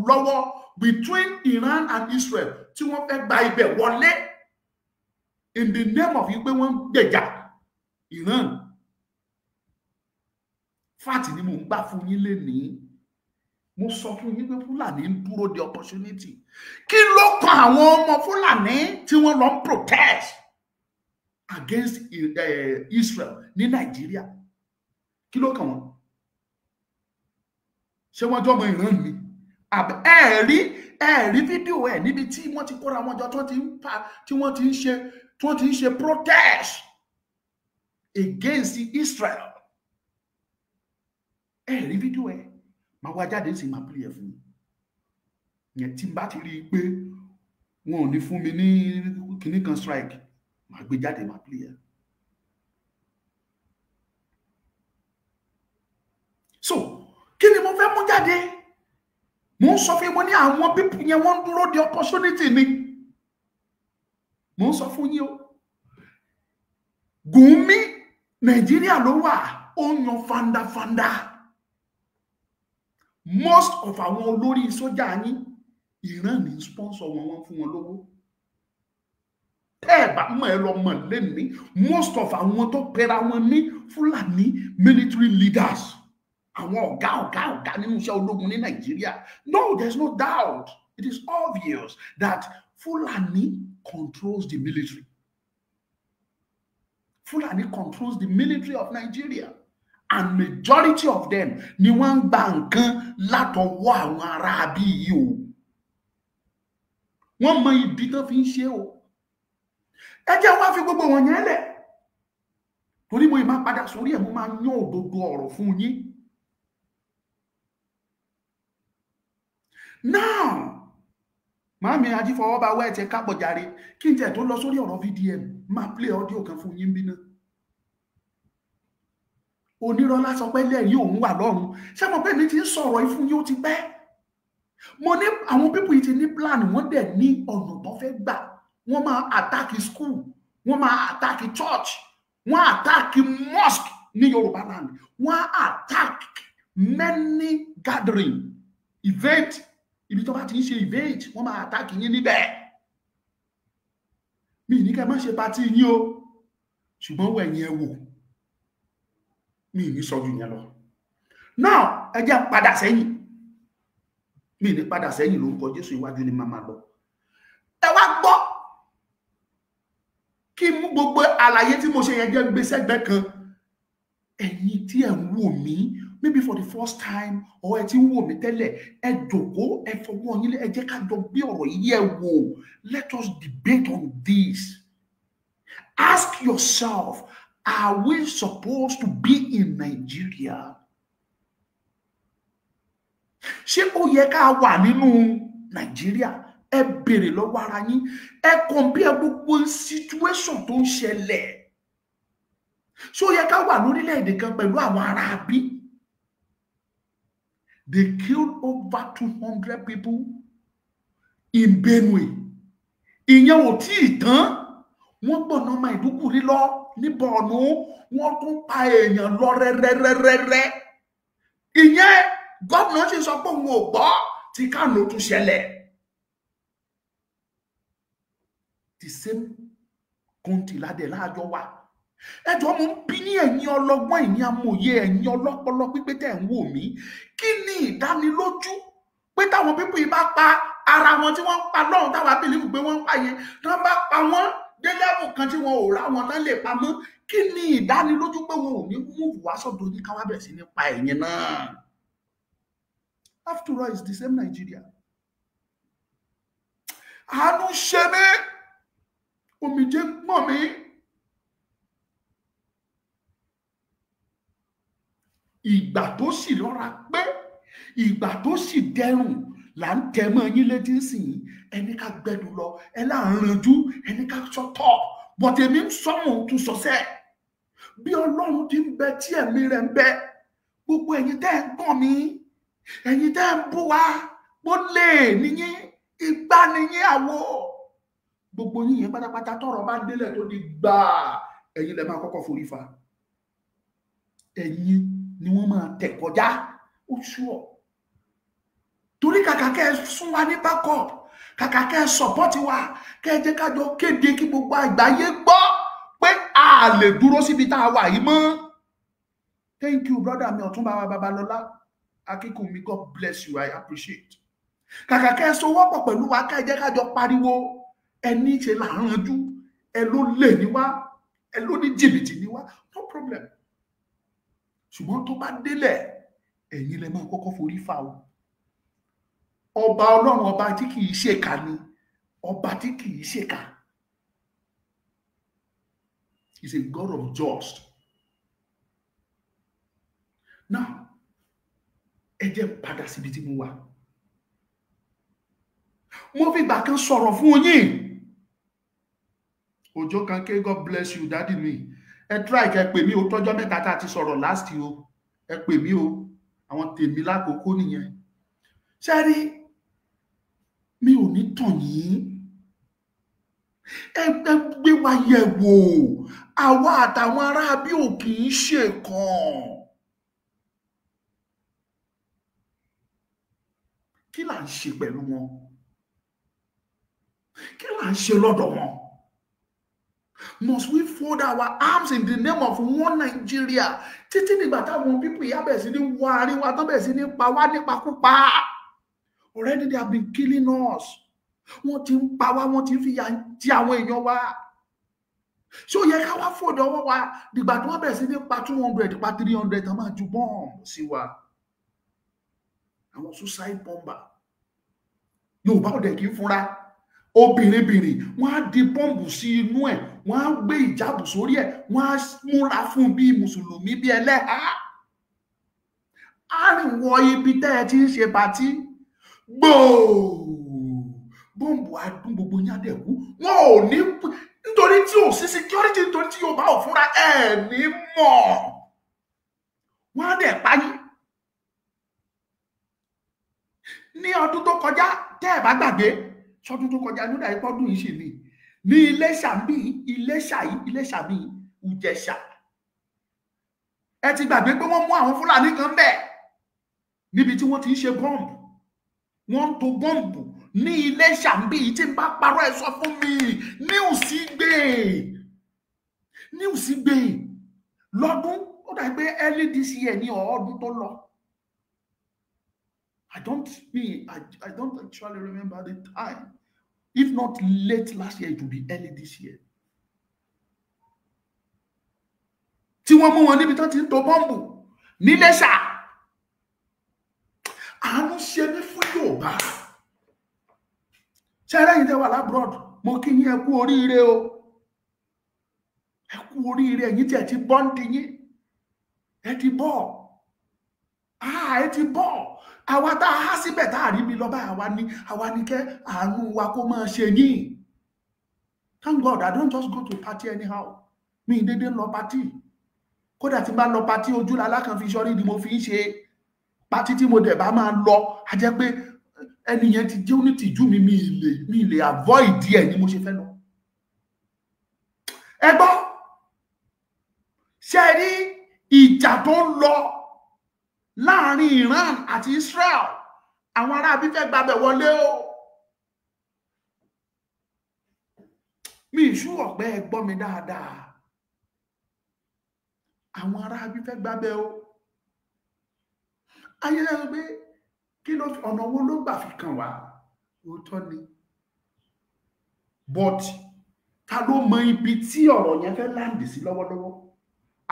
lọ́wọ́ between Iran and Israel tí wọ́n fẹ́ gba ibẹ̀ wọlé in the name of wípé wọ́n gbèjà Iran. Fáàtì ni mo ń gbà fún yín lénìí. Mo sọ fún yín pé Fúlàní ń dúró de opportunity. Kí ló kan àwọn ọmọ Fúlàní tí wọ́n lọ ń protest against Israel ní Nàìjíríà? Kí ló kàn wọ́n? Ṣé wọ́n jọ ọmọ Iran ni? Ẹ̀rí fídíò ẹ̀ níbi tí wọ́n ti kóra wọn jọ tí wọ́n ti ń ṣe protest against Israel. Ẹ̀rí fídíò ẹ̀ máa wá jáde sí máa pílẹ̀ fún mi. Yẹn tí n bá ti rí i pé wọn ò ní fún mi ní kinní kan strike, máa gbé jáde máa pílẹ̀. So kí ni mo fẹ́ mú jáde? Mo ń sọ fún yín ní àwọn people yẹn wọ́n ń dúró de opportunity ni. Mo ń sọ fún yín o. Gumi Nàìjíríà ló wà, ó ń yan fandafanda. Most of àwọn olórí sójà yín Iran ní sponsor wọn fún wọn lówó. Tẹ́ bá mọ̀ ẹ lọ mọ̀ lẹ́ni most of àwọn tó pera wọn ní Fúlàní military leaders àwọn ọ̀gá nínú iṣẹ́ ológun ní Nàìjíríà. No, there's no doubt. It is obvious that Fulani controls the military. Fulani controls the military of Nigeria, and majority of them ni wọ́n ń gba nǹkan látọwọ́ àwọn ará bí yìí o. Wọ́n mọ ibi tó fi ń ṣe o. Ẹ jẹ́ wá fi gbogbo wọn yẹn lẹ̀. Torí mo máa padà sórí ẹ̀, mo máa yán òdodo ọ̀rọ̀ fún yín. Now, Màámi Ajífọwọ́bá wẹ́ ẹ̀tẹ̀ kápọ̀ jàre, kí n tẹ̀ tó lọ sórí ọ̀rọ̀ VDM, máa play audio kan fún yín bí náà. Onírọ́lá sọ pé lẹ́yìn òun wà lọ́run. Ṣé mo pé mi ti ń sọ̀rọ̀ yìí fún yín ó ti pẹ́? Mo ní àwọn pípù yìí ti ní plan, wọ́n dẹ̀ ní ọ̀nà tó fẹ́ gbà. Wọ́n máa attack school, wọ́n máa attack church, wọ́n attack mosque ní Yorùbá land, wọ́n attack many gathering, event. Ibi tó bá ti ń ṣe event, wọ́n máa attack yín níbẹ̀. Mi ní kẹ́ má ṣe party yín o, ṣùgbọ́n wẹ̀yìn ẹ wò. Mi ní sọ jù yẹn lọ. Now, ẹ jẹ́ padà sẹ́yìn. Mi ní padà sẹ́yìn lórúkọ Jésù, iwájú ni màmá lọ. Ẹ wá gbọ́ kí mú gbogbo àlàyé tí mo ṣe yẹn jẹ́ gbé sẹ́gbẹ́ kan. Ẹ̀yin tí ẹ ń wò mí, maybe for the first time, or ẹ ti ń wò mí tẹ́lẹ̀, ẹ jókòó, ẹ fọwọ́ yín lé, ẹ jẹ́ ká jọ gbé ọ̀rọ̀ yìí yẹ̀ wò. Let us debate on this. Ask yourself, are we supposed to be in Nigeria? Ṣé ó yẹ ká wà nínú Nigeria? Ẹ béèrè lọ́wọ́ ara yín. Ẹ compare gbogbo situation tó ń ṣẹlẹ̀. Ṣé ó yẹ ká wà lórílẹ̀-èdè kan pẹ̀lú àwọn ará bí? They killed over 200 people in Benue. Ìyẹn ò tí ì tán. Wọ́n gbọ̀nà Maiduguri lọ ní Borno. Wọ́n tún pa èèyàn lọ rẹ́rẹ́rẹ́rẹ́. Ìyẹn gómìnà ṣe sọ pé òun ò gbọ́ tí Kano tún ṣẹlẹ̀. The same country ládẹ̀ láàjọ wà. Ẹjọ́ mo ń bí ní ẹ̀yin ọlọ́gbọ́n, ẹ̀yin amòye, ẹ̀yin ọlọ́pọlọ pípé tẹ̀ ń wò mí. Kí ni ìdánilójú pé táwọn pípé yìí bá pa ara wọn tí wọ́n ń pa lọ́run, táwa bìlífù pé wọ́n ń pa yẹn, tí wọ́n bá pa wọ́n dé level kan tí wọn ò rá wọn náà lè pamọ́, kí ni ìdánilójú pé wọn ò ní move wá sọ́dọ̀ yín káwá bẹ̀rẹ̀ sí ní pa ẹ̀yin náà? After all, it's the same Nigeria. Àánú ṣe mí, omijé ń pọ̀n mí. Ìgbà tó sì lọ́ra pé, ìgbà tó sì dẹrùn là ń tẹ mọ́ yín létí sìn. Ẹni ká gbẹdùn lọ, ẹ láàrínjú, ẹni ká sọ́tọ̀. But èmi ń sọ́mọ̀ tún sọ́sẹ́. Bí Ọlọ́run ti ń bẹ tí ẹ̀mí rẹ̀ ń bẹ, gbogbo ẹ̀yin tẹ́ ń gbọ́n mi, ẹ̀yin tẹ́ ń bú wa, bó lè níyín, igbá níyín àwo. Gbogbo yín yẹn pátápátá tọ́rọ̀ bá délẹ̀ tó di gbà, ẹ̀yin lẹ máa kọ́kọ́ forí fa. Ẹ̀yin ni wọ́n máa tẹ̀ kọjá, ó ṣúọ̀. Torí kàkà kẹ́ ẹ sún wa ní backup, kàkà kẹ́ ẹ support wa, kẹ́ ẹ jẹ́ ká jọ kéde kí gbogbo àgbáyé gbọ́ pé a lè dúró síbi tá a wà yìí mọ́. Thank you, brother mi Ọ̀túnba wa Babalọ́lá Akínkúnmi, God bless you, I appreciate. Kàkà kẹ́ ẹ sowọ́pọ̀ pẹ̀lú wa, kẹ́ ẹ jẹ́ ká jọ pariwo, ẹni ṣe là ń ranjú, ẹ ló lè ní wá, ẹ ló ní jìbìtì ní wá, no problem. Ṣùgbọ́n tó bá délẹ̀, ẹ̀yin lẹ máa kọ́kọ́ forí fa o. Ọba Ọlọ́run, ọba tí kì í ṣèkà ni, ọba tí kì í ṣèkà. He's a God of just. Now, ẹ jẹ́ padà síbi tí mo wà. Mo fi ìgbà kan sọ̀rọ̀ fún yín. Òjó kan ké, God bless you, daddy mi. Ẹ try kẹ́ pè mí o, tọ́jọ́ mẹ́ta tá ti sọ̀rọ̀ last year o. Ẹ pè mí o, àwọn tèmi lákòókò nìyẹn. Ṣé rí, mi ò ní tàn yín. Ẹ gbé wa yẹ̀ wò. Àwa àtàwọn ará bí ò kì í ṣe kan. Kí là ń ṣe pẹ̀lú wọn? Kí là ń ṣe lọ́dọ̀ wọn? Must we fold our arms in the name of one Nigeria? Títí nígbà táwọn people yà bẹ̀rẹ̀ sí ní wá àríwá tán bẹ̀rẹ̀ sí ní pa wá nípakúpa. Already they have been killing us. Wọ́n ti ń pa wá, wọ́n ti ń fìyà jẹ àwọn èèyàn wa. So yẹ ká wá fòdò ọwọ́ wa dìgbà tí wọ́n bẹ̀rẹ̀ sí ní pa 200 pa 300 tán máa ju bọ́ọ̀mù sí wa. Àwọn suicide bomber. Yorùbá ò dẹ̀ kí ń fúnra. Obìnrin wọ́n á di bọ́ǹbù sí inú ẹ̀, wọ́n á gbé ìjábù sórí ẹ̀, wọ́n á múra fún bí mùsùlùmí bí ẹlẹ́hà. Á rìn wọ ibi tẹ́ ẹ ti ń ṣe pàtí. Gbòò bọ́ǹbù á dún gbogbo yín á dẹ̀ kú. Wọn ò ní nítorí tí ò sí security, nítorí tí Yorùbá ò fúnra ẹ̀ ní mọ̀. Wọ́n á dẹ̀ pa yín. Ní ọdún tó kọjá tẹ́ ẹ bá gbàgbé, sọdún tó kọjá ló dà ipọ́dún yìí ṣe ní Iléṣà bí Ìjẹ̀ṣà. Ẹ ti gbàgbé pé wọ́n mú àwọn Fúlàní kan bẹ́ẹ̀ níbi tí wọ́n ti ń ṣe bọ́ǹbù. Wọ́n ń to bọ́ǹbù ní Iléṣà bí tí n bá parọ́ ẹ sọ fún mi. Níwùsí gbé lọ́dún ó dà pé early this year ní ọdún tó lọ. I don't actually remember the time. If not late last year, it will be early this year. Tí wọ́n mú wọn níbi tán ti ń to bọ́ǹbù ní Iléṣà. Àánú ṣe mí fún Yorùbá. Ṣé ẹlẹ́yin tẹ́ wà lábroad? Mo kí yín ẹ kú oríire o. Ẹ kú oríire ẹ̀yin tí ẹ ti bọ́ǹdì yín. Ẹ ti bọ́. Ẹ ti bọ́. Àwa tá a há síbẹ̀ tá a rí mi lọ bá àwa ní kẹ́ àánú wa kó máa ṣe yín. Thank God I don't just go to party anyhow. Mi dédé lọ party. Kódà tí n bá lọ party ojú lalákan fi sọ́rí ni mo fi ń ṣe. Party tí mo dẹ̀ bá máa lọ a jẹ́ pé ẹni yẹn ti jẹ́ onítìjú mi lè avoid ẹ̀ ni mo ṣe fẹ́ lọ. Ẹ gbọ́ ṣe rí ìjà tó ń lọ láàrin Iran àti Israel, àwọn ará bí fẹ́ gbabẹ̀ wọlé o. Mi ìṣú ọ̀pẹ ẹ gbọ́ mi dáadáa. Àwọn ará bí fẹ́ gbabẹ̀ o. Ayé lẹ́nu pé kí ló ọ̀nà wo ló gbà fi kàn wá? Òótọ́ ni. But ta ló mọ ibi tí ọ̀rọ̀ yẹn fẹ́ láǹdì sí lọ́wọ́lọ́wọ́?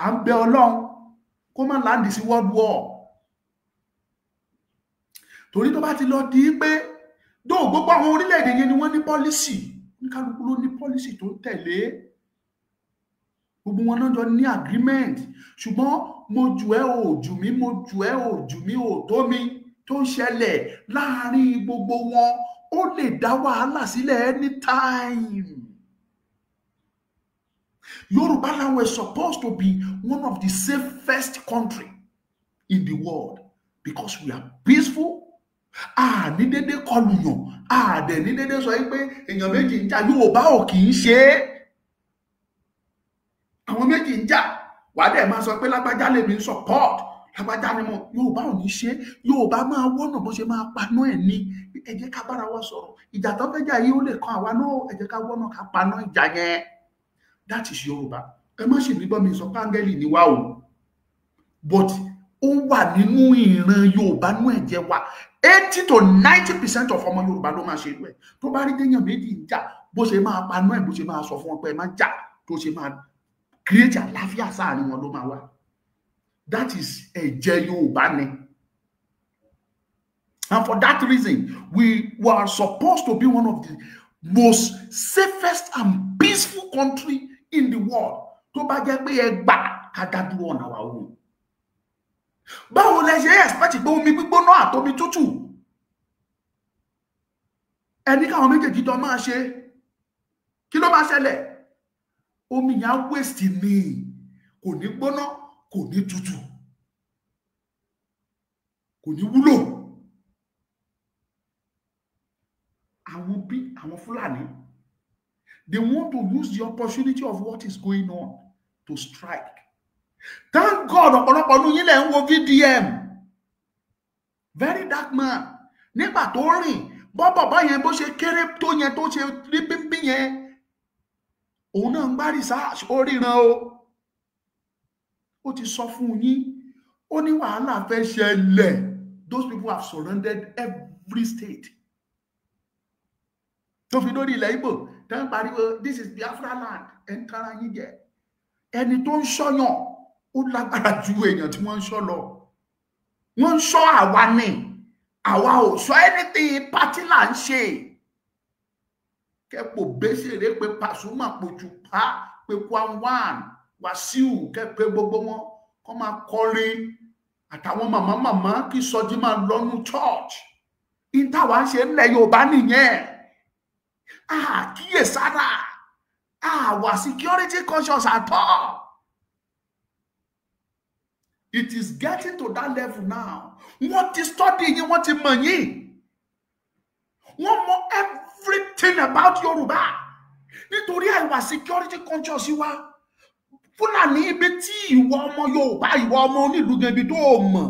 À ń bẹ Ọlọ́run kó má láǹdì sí world war. Torí tó bá ti lọ di pé gbogbo àwọn orílẹ̀-èdè yẹn ni wọ́n ní pọ́lísì, oníkálukú ló ní pọ́lísì tó ń tẹ̀lé. Gbogbo wọn náà jọ ní agreement. Ṣùgbọ́n mo jù ẹ́ ò jù mí, mo jù ẹ́ ò jù mí ò tó mi tó ń ṣẹlẹ̀ láàrin gbogbo wọn ó lè dá wàhálà sílẹ̀ anytime. Yorùbá land were supposed to be one of the safest country in the world because we are peaceful. Ní dédé kọlù yàn, dẹ̀ ní dédé sọ pé èèyàn méjì ń jà. Yorùbá ò kì í ṣe é. Àwọn méjì ń jà, wà dẹ̀ máa sọ pé lágbájá lèmi ń support, lágbájá ni mo. Yorùbá ò ní ṣe. Yorùbá máa wọ́nà bó ṣe máa paná ẹ̀ ní. Ẹ jẹ́ ká bára wa sọ̀rọ̀. Ìjà tó fẹ́ jà yìí ó lè kan àwa náà. Ẹ jẹ́ ká wọ́nà ká paná ìjà yẹn. That is Yorùbá. Ẹ má ṣe nígbà mi sọ pé áńgẹ́lì ni wá o. But ó wà nínú ìran Yorùbá nú ẹ̀jẹ̀ wa. 80 to 90% of ọmọ Yorùbá ló máa ṣe irú ẹ̀. Tó bá rí téèyàn méjì ń jà, bó ṣe máa paná ẹ̀, bó ṣe máa sọ fún wọn pé ẹ má jà, tó ṣe máa create àlàáfíà sáàrin wọn ló máa wà. That is ẹ̀jẹ̀ Yorùbá ni. And for that reason, we were supposed to be one of the most safest and peaceful country in the world. Tó bá jẹ́ pé ẹ gbà ká dá dúró on our own. Báwo lẹ ṣe expect pé omi gbígbóná àtomi tútù ẹni káwọn méjèèjì jọ máa ṣe? Kí ló máa ṣẹlẹ̀? Omi yẹn á waste ni, kò ní gbóná, kò ní tútù, kò ní wúlò. Àwọn Fúlàní, they want to use the opportunity of what is going on to strike. Thank God ọ̀pọ̀lọpọ̀ nínú yín lẹ̀ ń wo VDM. Very dark man. Nígbà tó rìn bọ́ bàbá yẹn bó ṣe kéré tó yẹn tó ṣe rí pínpín yẹn, òun náà ń gbá research ó ríran o, ó ti sọ fún yín, ó ní wàhálà fẹ́ ṣẹlẹ̀. Those people have surrounded every state. tó fi lórí ilẹ̀ Ìgbò tẹ́ ń pariwo this is Biafra land ẹ̀ ń tara yín jẹ. Ẹni tó ń ṣọ́yàn ó lágbára ju èèyàn tí wọ́n ń ṣọ́ lọ. Wọ́n ń ṣọ́ àwa ni, àwa ò ṣọ́ anything, pátí là ń ṣe. Kẹ́pọ̀ Bẹ́sẹ̀rẹ́ pé Pasuma Pòjùpá pé Kwanwan Wàsíù kẹ́pẹ́ gbogbo wọn kọ́ máa kọrin àtàwọn màmá kí Sọjí máa lọ́nu church. Ìtawà ń ṣe ńlẹ̀ Yorùbá nìyẹn. Kíyèsára, àwa security conscious at all. It is getting to that level now. Wọ́n ti study yín, wọ́n ti mọ̀ yín. Wọ́n mọ̀ everything about Yorùbá. Nítorí àìwà security conscious wa. Fúlàní ibi tí ìwọ ọmọ Yorùbá, ìwọ ọmọ onílùú gan ibi tó mọ̀.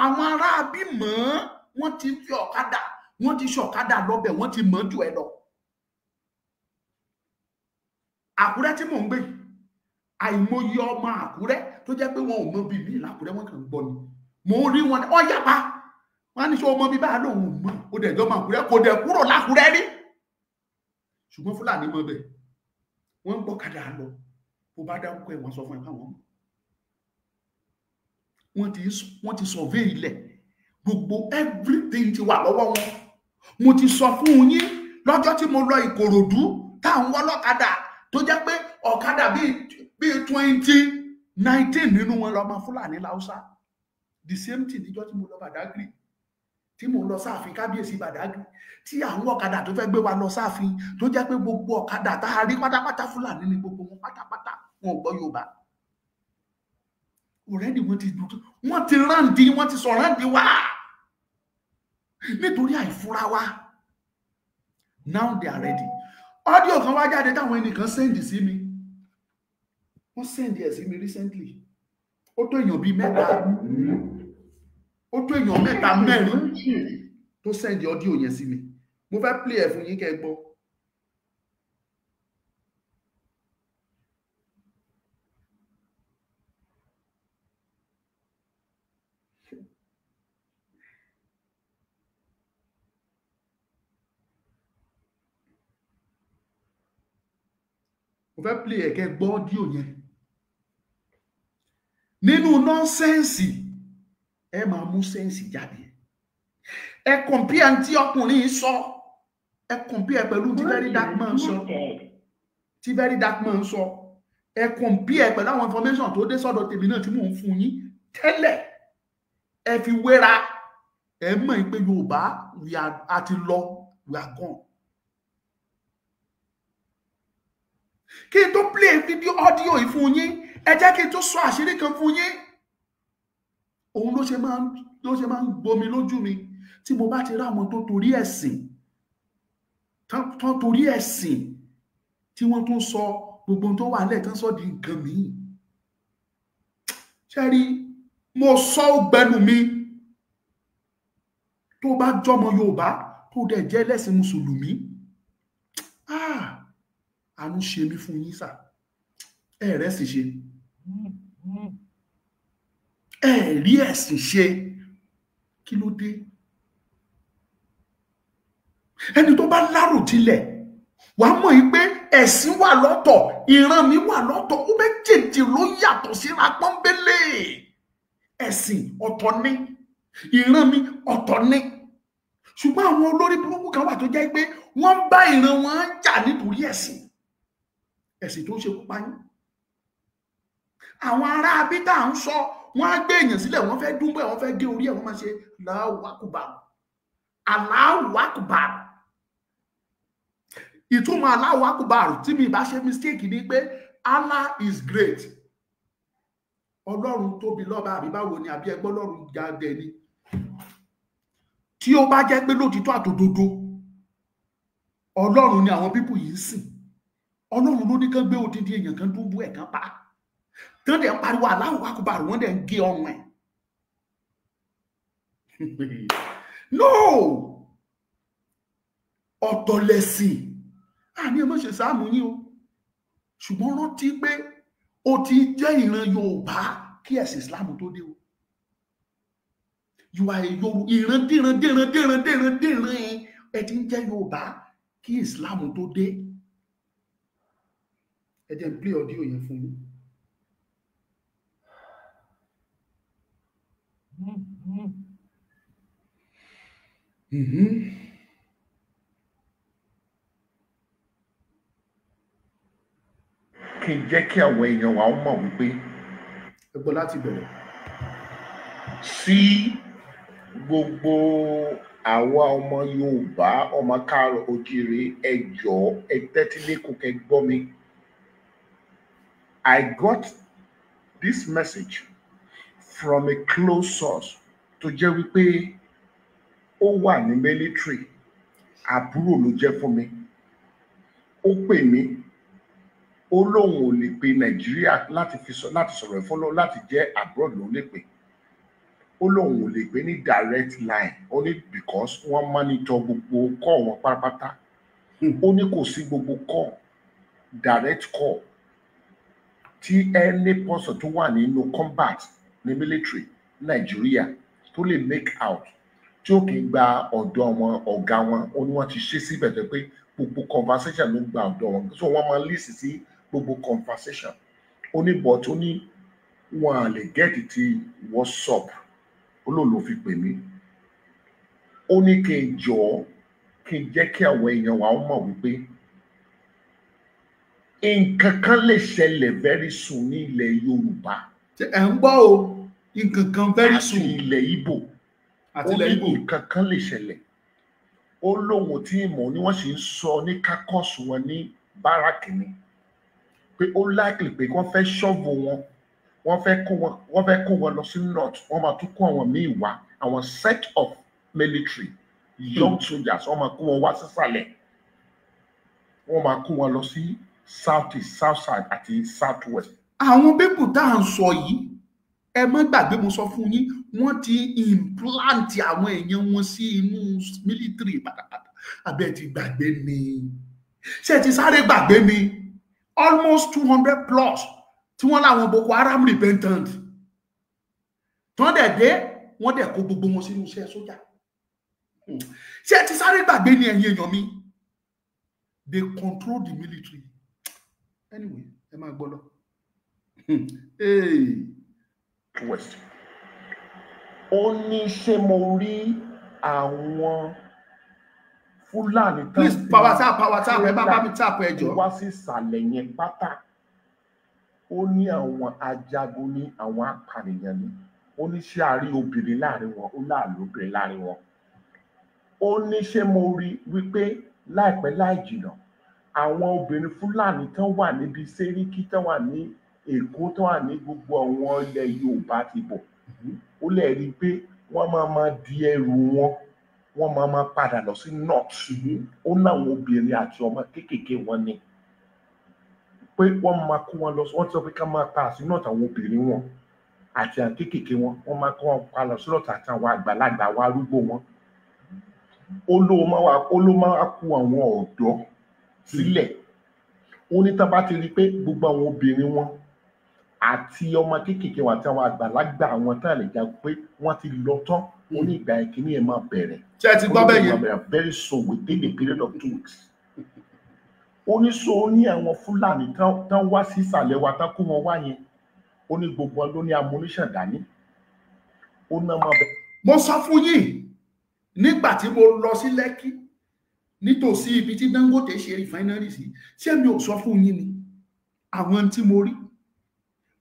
Àwọn ará bí mọ̀, wọ́n ti fi ọ̀kadà, wọ́n ti ṣọ̀kadà lọ́bẹ̀, wọ́n ti mọ̀ jù ẹ lọ. Àkúrẹ́ tí mò ń gbé, àìmọye ọmọ Àkúrẹ́ tó jẹ́ pé wọn ò mọ bí mi l'Àkúrẹ́, wọn kàn ń gbọ́ ni. Mo rí wọn, wọ́n yapa. Wọ́n ní ṣé ọmọ bí báyìí lòun ò mọ̀, ó dẹ̀ jọ ọmọ Àkúrẹ́, kò dẹ̀ kúrò l'Àkúrẹ́ rí. Ṣùgbọ́n Fúlàní mọ̀ bẹ́ẹ̀, wọ́n ń gbọ́kadà lọ. Bó bá dárúkọ ẹ̀ wọ́n sọ fún ẹ káwọn mọ̀. Wọ́n ti survey ilẹ̀, gbogbo everything ti wà lọ́wọ́ wọn. Mo ti sọ fún yín lọ́jọ́ tí mo lọ Ìkòròdú táwọn ọlọ́kadà tó jẹ́ pé ọ̀kadà bíi 2019 nínú wọn lọ́mọ Fúlàní l'Haúsá. The same thing níjọ́ tí mo lọ Badagry, tí mo lọ sáàfin kábíyèsí Badagry, tí àwọn ọ̀kadà tó fẹ́ gbé wa lọ sáàfin tó jẹ́ pé gbogbo ọ̀kadà tá a rí pátápátá Fúlàní ni gbogbo wọn pátápátá, wọn ò gbọ́ Yorùbá. Already wọ́n ti ráǹdì, wọ́n ti sọ ráǹdì wá nítorí àìfúra wa. Now they are ready. Audio kan wá jáde táwọn ẹnìkan send sí mi. Wọ́n send ẹ̀ sí mi recently. Ó tó èèyàn bíi mẹ́ta. Ó tó èèyàn mẹ́ta mẹ́rin tó send audio yẹn sí mi. Mo fẹ́ play ẹ̀ fún yín kẹ́ gbọ́. Mo fẹ́ play ẹ̀ kẹ́ gbọ́ audio yẹn. Nínú nọ́nsẹ́ǹsì ẹ máa mú sẹ́ǹsì jáde. Ẹ compare tí ọkùnrin sọ, ẹ compare pẹ̀lú tí Very Dark Man sọ. Tí Very Dark Man sọ, ẹ compare pẹ̀lú àwọn information tó dé sọ́dọ̀ tèmi náà tí mò ń fún yín tẹ́lẹ̀. Ẹ fi wéra, ẹ mọ̀ pé Yorùbá àti lọ, we are gone. Kí n tó play video audio yìí fún yín, ẹ jẹ́ kí n tó sọ àṣírí kan fún yín. Òun ló ṣe máa ń gbomi lójú mi tí mo bá ti rí àwọn tó torí ẹ̀sìn, tán torí ẹ̀sìn tí wọ́n tún sọ gbogbo tó wà nílẹ̀ tán sọ di nǹkan míì. Ṣé rí, mo sọ ògbẹ́nu mi, tó bá jọmọ Yorùbá tó dẹ̀ jẹ́ ẹlẹ́sìn Mùsùlùmí, àánú ṣe mí fún yín sà. Ẹ̀rẹ́ sì ṣe, ẹ̀rí ẹ̀sìn ṣe, kí ló dé? Ẹni tó bá láròjinlẹ̀ wà mọ̀ yí pé ẹ̀sìn wà lọ́tọ̀, ìran mi wà lọ́tọ̀, ó méjèèjì ló yàtọ̀ síra pọ́nbélé. Ẹ̀sìn ọ̀tọ̀ ni, ìran mi ọ̀tọ̀ ni. Ṣùgbọ́n àwọn olórí burúkú kan wà tó jẹ́ pé wọ́n bá ìran wọn jà nítorí ẹ̀sìn tó ń ṣe kú páyín. Àwọn ará abítà ń sọ, wọ́n á gbé èèyàn sílẹ̀, wọ́n fẹ́ dúnbẹ̀, wọ́n fẹ́ gé orí ẹ̀, wọ́n máa ṣe Allahu Akbar, Allahu Akbar. Ìtumọ̀ Allahu Akbar tí mi bá ṣe mistake ni pé Allah is great. Ọlọ́run tóbi lọ́ba àbí báwo ni, àbí ẹgbẹ́ Ọlọ́run jáde ni. Tí ó bá jẹ́ pé lótìtọ́ àtòdodo Ọlọ́run ni àwọn pípù yìí ń sìn, Ọlọ́run ló ní kán gbé odidi èèyàn kan dúnbú ẹ̀ kan pa, tán dẹ̀ ń pariwo Allahu Akbar, wọ́n dẹ̀ ń gé ọrùn ẹ̀. No, ọ̀tọ̀ lẹ̀sìn. Àní ẹ má ṣe sáàmù yín o, ṣùgbọ́n rántí pé ó ti jẹ́ ìran Yorùbá kí ẹ̀sìn Islam tó dé o. You are a Yorùbá, ìran dìran ẹ ti ń jẹ́ Yorùbá kí Islam tó dé. Ẹ jẹ́ n play audio yẹn fún yín. Kí n jẹ́ kí àwọn èèyàn wa mọ̀ wípé ẹ gbọ́ láti bẹ̀rẹ̀. Sí gbogbo àwa ọmọ Yorùbá, ọmọ káàárọ̀ oòjíire, ẹ jọ̀ọ́ ẹ tẹ́tí lẹ́kọ̀ọ́ kẹ́ gbọ́ mi. I got this message from a close source tó jẹ́ wípé ó wà ní military, àbúrò ló jẹ́ fún mi. Ó pè mí, ó lóun ò lè pe Nàìjíríà láti sọ̀rọ̀ ìfọ́lọ́ láti jẹ́ abroad ló lè pè. Ó lóun ò lè pè ní direct line, only because wọ́n monitor gbogbo call wọn pátápátá. Ó ní kò sí gbogbo call direct call tí any person tó wà nínú combat ní military Nàìjíríà tó lè make out tí ó kì í gba ọ̀dọ̀ wọn ọ̀gá wọn. Ó ní wọ́n ti ṣe síbẹ̀ tó pé gbogbo conversation ló gba ọ̀dọ̀ wọn, so wọ́n máa listen sí gbogbo conversation. Ó ní but ó ní wọn à lè get ti WhatsApp. Ó ló fi pè mí. Ó ní kí n jọ̀ọ́ kí n jẹ́ kí àwọn èèyàn wa mọ̀ wípé nǹkan kan lè ṣẹlẹ̀ very soon ní ilẹ̀ Yorùbá. Ẹ ń gbọ́ o, nǹkan kan very soon. Àti ilẹ̀ Ìgbò. Àti ilẹ̀ Ìgbò. Ó ní nǹkan kan lè ṣẹlẹ̀. Ó lóhun tí ìmọ̀ ni wọ́n sì ń sọ ní kákọ́ọ̀sì wọn ní báràkì ni pé ó likely pé wọ́n fẹ́ ṣọ́ọ̀bù wọn, wọ́n fẹ́ kó wọn lọ sí north, wọ́n máa tún kó àwọn míì wá, àwọn set of military young soldiers, wọ́n máa kó wọn wá sísàlẹ̀, wọ́n máa kó wọn lọ sí south east, south side àti south west. Àwọn pípù tá à ń sọ yìí, ẹ má gbàgbé mo sọ fún yín, wọ́n ti implant àwọn èèyàn wọn sí inú military pátápátá. Àbẹ́ ti gbàgbé ni, ṣé ti sáré gbàgbé ni, almost 200 plus tí wọ́n láwọn Boko Haram repentant tán dẹ̀ dé, wọ́n dẹ̀ kó gbogbo wọn sínú iṣẹ́ sójà. Ṣé ti sáré gbàgbé ni ẹ̀yin èèyàn mi? They control the military. Anyway, ẹ máa gbọ́ lọ. West. Ó ní ṣé mo rí àwọn Fúlàní tán. Please power tap, ẹ bá mi tap ẹ jọ̀ọ́. Wá sí ìsàlẹ̀ yẹn pátá. Ó ní àwọn ajagun ní àwọn apànìyàn ní. Ó ní ṣé a rí obìnrin láàrin wọn, ó láàrin obìnrin láàrin wọn. Ó ní ṣé mo rí wípé láìpẹ́ láì jìnnà àwọn obìnrin Fúlàní tán wà níbi Sẹ́ríkí, tán wà ní Èkó, tán wà ní gbogbo àwọn ilẹ̀ Yorùbá ti bọ̀. Ó lè rí pé wọ́n máa di ẹrù wọn, wọ́n máa padà lọ sí north. Ó láwọn obìnrin àti ọmọ kéékèèké wọn ni pé wọ́n máa kó wọn lọ, wọ́n ti sọ pé ká máa pa sí north àwọn obìnrin wọn àti àwọn kéékèèké wọn, wọ́n máa kó wọn pa lọ sí north àti àwọn àgbàlagbà wa arúgbó wọn. Ó ló máa kó àwọn ọ̀dọ́ sílẹ̀. Ó ní tá bá ti rí pé gbogbo àwọn obìnrin wọn àti ọmọ kéékèèké wọn àti àwọn àgbàlagbà wọn tá lè jà pé wọ́n ti lọ tán. Ó ní ìgbà ìkíní ẹ̀ máa bẹ̀rẹ̀. Ṣé ẹ ti gbọ́ bẹ́ẹ̀ yẹn? Very soon, within a period of 2 weeks. Ó ní so ó ní àwọn Fúlàní tán wá sí ìsàlẹ̀ wa tán kó wọn wá yẹn. Ó ní gbogbo wọn ló ní ammunition dání. Ó ná máa bẹ̀. Mo sọ fún yín nígbà tí mo lọ sí Lẹ́kì nítòsí ibi tí Dangote ṣe refinery sí, ṣé mi ò sọ fún yín ni? Àwọn tí mo rí,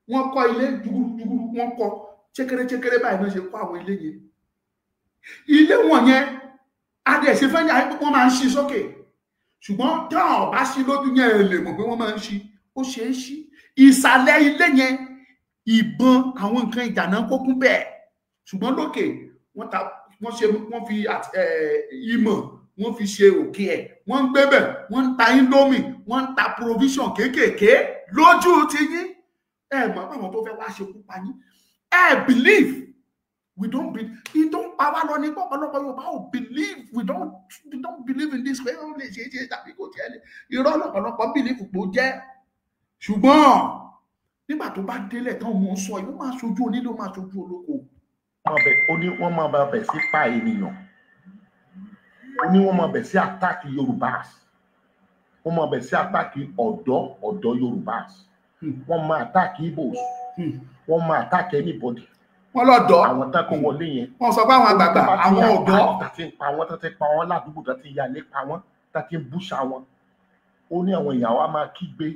wọ́n kọ́ ilé dúgúdúgú, wọ́n kọ́ chékéré báyìí náà ṣe kọ́ àwọn ilé yẹn. Ilé wọn yẹn adẹ̀ ṣe fẹ́ ní àyè pé wọ́n máa ń ṣí sókè, ṣùgbọ́n táwọn ọba ṣí lójú yẹn ẹ lè mọ̀ pé wọ́n máa ń ṣí, ó ṣe é ṣí. Ìsàlẹ̀ ilé yẹn ìbọn àwọn nǹkan ìjà náà kó kún bẹ́ẹ̀, ṣùgbọ́n lókè wọ́n fi ìmọ̀ wọ́n fi ṣe òkè ẹ̀, wọ́n ń gbé bẹ̀, wọ́n ń ta indomie, wọ́n ń ta provision kéékèèké lójú ti yín. Ẹ mọ̀ pé àwọn tó fẹ́ wá ṣekú pa yín. Ẹ believe. We don't power lọ ní ọ̀pọ̀lọpọ̀ Yorùbá ò believe. We don't believe in this way. Ó lè ṣe tàbí kò tiẹ̀ lè. Irọ́ lọ́pọ̀lọpọ̀ believe pò jẹ́. ṣùgbọ́n nígbà tó bá délẹ̀ tán mo ń sọ yìí ó máa ṣojú onílé ó máa ṣojú olóko. wọ́n máa bá bẹ̀ sí pa ènìyàn, ó ní wọ́n máa bẹ̀ sí àtàkì Yorùbá, wọ́n máa bẹ̀ sí àtàkì ọ̀dọ́ Yorùbá, wọ́n máa àtàkì Igbos, wọ́n máa àtàkì anybody. Wọ́n lọ́dọ̀ àwọn tá kó wọlé yẹn. Wọ́n sọ pé àwọn àgbààgbà àwọn ọ̀dọ́. Tàti ń pa wọ́n, tàti ń pa wọ́n ládùúgbò, tàti ń yalé pa wọ́n, tàti ń búṣà wọn. Ó ní àwọn èèyàn wa máa kígbe,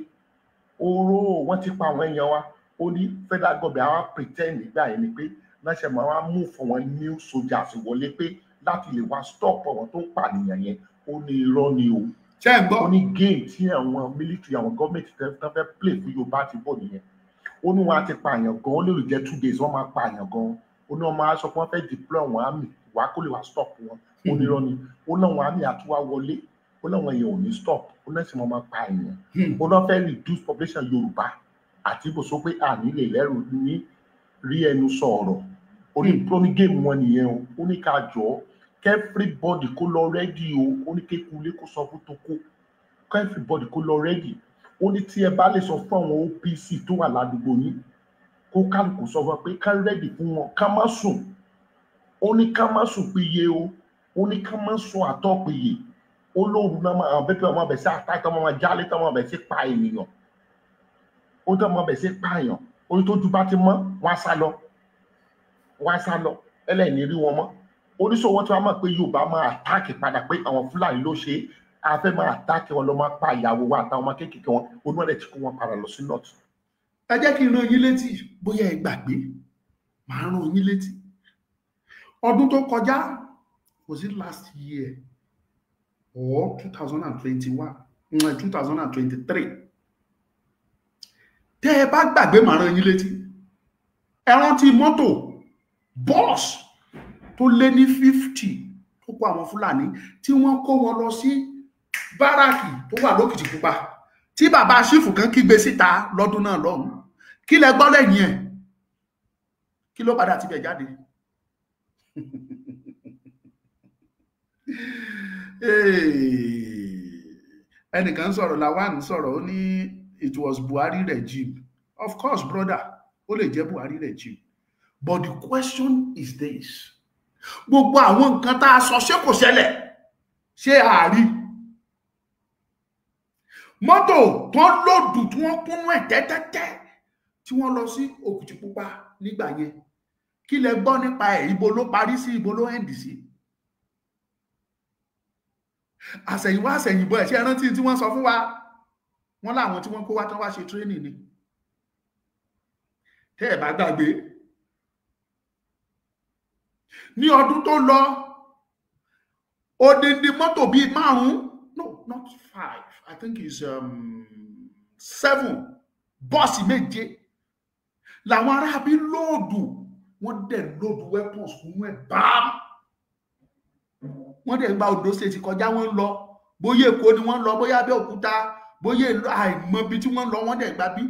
oró wọ́n ti pa àwọn èèyàn wa. Ó ní federal government àwa pretend nígbà yẹn ni pé náṣẹ máa wá mú fún wọn new soldiers wọlé pé láti lè wá stop àwọn tó ń pànìyàn yẹn. Ó ní irọ́ ni o. Ṣé ń gbọ́? Ó ní game tí àwọn military àwọn government tán fẹ́ play fún Yorùbá ti bọ̀ nìyẹn. Ó ní wọn á ti pààyàn gan, ó lè jẹ́ 2 days wọ́n máa pààyàn gan. Ó ní wọn máa sọ pé wọ́n fẹ́ deploy àwọn army wá kó lè wá stop wọn. Ó ní irọ́ ni. Ó ní àwọn army àtúwá wọlé. Ó ní àwọn èèyàn ò ní stop. Ó ní ẹ̀sìn wọn máa pa èèyàn. Ó ní wọ́n fẹ́ reduce population Yorùbá àti Igbo sọ pé àní lè lẹ́rù ní rí ẹnu sọ̀rọ̀. Ó ní game wọn nìyẹn o. Ó ní ká jọ everybody kó lọ ready o. Ó ní kékulé kó sọ fún toko. Everybody kó lọ ready. Ó ní tí ẹ bá lè sọ fún àwọn OPC tó wà ládùúgbò yín kó kálukú sọ fún pé ká ready fún wọn ká má sùn. Ó ní ká má sùn péye o. Ó ní ká má sùn àtọ̀ péye. Ó lóru náà máa bẹ́ẹ̀ máa bẹ̀ sí àtàkì máa jálé tó máa bẹ̀ sí pa ènìyàn. Ó tó máa bẹ̀ sí pààyàn. Ó ní tójú bá ti mọ́ wọ́n á sá lọ. Wọ́n á sá lọ ẹlẹ́ni rí wọn mọ́. Oníṣòwò tí wọ́n mọ̀ pé Yorùbá máa àtàkì padà pé àwọn Fúlàní ló ṣe é. A fẹ́ máa àtàkì wọn lọ máa pa ìyàwó wa àtàwọn ọmọ kéékèèké wọn. Oníwọ̀n ti kó wọn padà lọ sí north. Ẹ jẹ́ kí n rán yín létí bóyá ẹ gbàgbé màá rán yín létí. Ọdún tó kọjá was it last year or 2021 2023 tẹ́ ẹ bá gbàgbé màá rán yín létí. Ẹ rántí mọ́tò bọ́ọ̀sì tó lé ní 50 tó kó àwọn Fúlàní tí wọ́n kó wọn lọ sí báràkì tó wà lókìtìpupa tí bàbá ṣífù kan kígbe síta lọ́dún náà lọ́hùn. Kí lẹ gbọ́ lẹ́yìn ẹ̀? Kí ló padà tibẹ̀ jáde? Ẹnìkan sọ̀rọ̀, Lawan sọ̀rọ̀, ó ní it was Buhari regime. Of course, brother, ó lè jẹ́ Buhari regime. But the question is this. Gbogbo àwọn nǹkan tá a sọ ṣé kò ṣẹlẹ̀? Ṣé àárí? Mọ́tò tó lòdù tí wọ́n kúnnú ẹ̀ tẹ́tẹ́tẹ́ tí wọ́n lọ sí Òkìtìpupa nígbà yẹn. Kí lẹ gbọ́ nípa ẹ̀? Ibo ló parí sí, ibo ló end sí? Àṣẹ̀yìnwá àṣẹ̀yìnbọ̀ ẹ̀ ṣe rántí tí wọ́n sọ fún wa. Wọ́n láwọn tí wọ́n kó wá tán wá ṣe training ni. Tẹ́ ẹ̀ bá gbàgbé. Ní ọdún tó lọ, odindi mọ́tò bíi 5, no, not 5, I think it's 7 bọ́ọ̀sì 7 làwọn arábí lóòdù, wọ́n dẹ̀ lóòdù weapons fún ẹ̀ báám. Wọ́n dẹ̀ gba Ondo State kọjá, wọ́n lọ bóyá Èkó ni wọ́n lọ, bóyá Abẹ́òkúta, bóyá àìmọ̀ bí tí wọ́n lọ, wọ́n dẹ̀ gba bí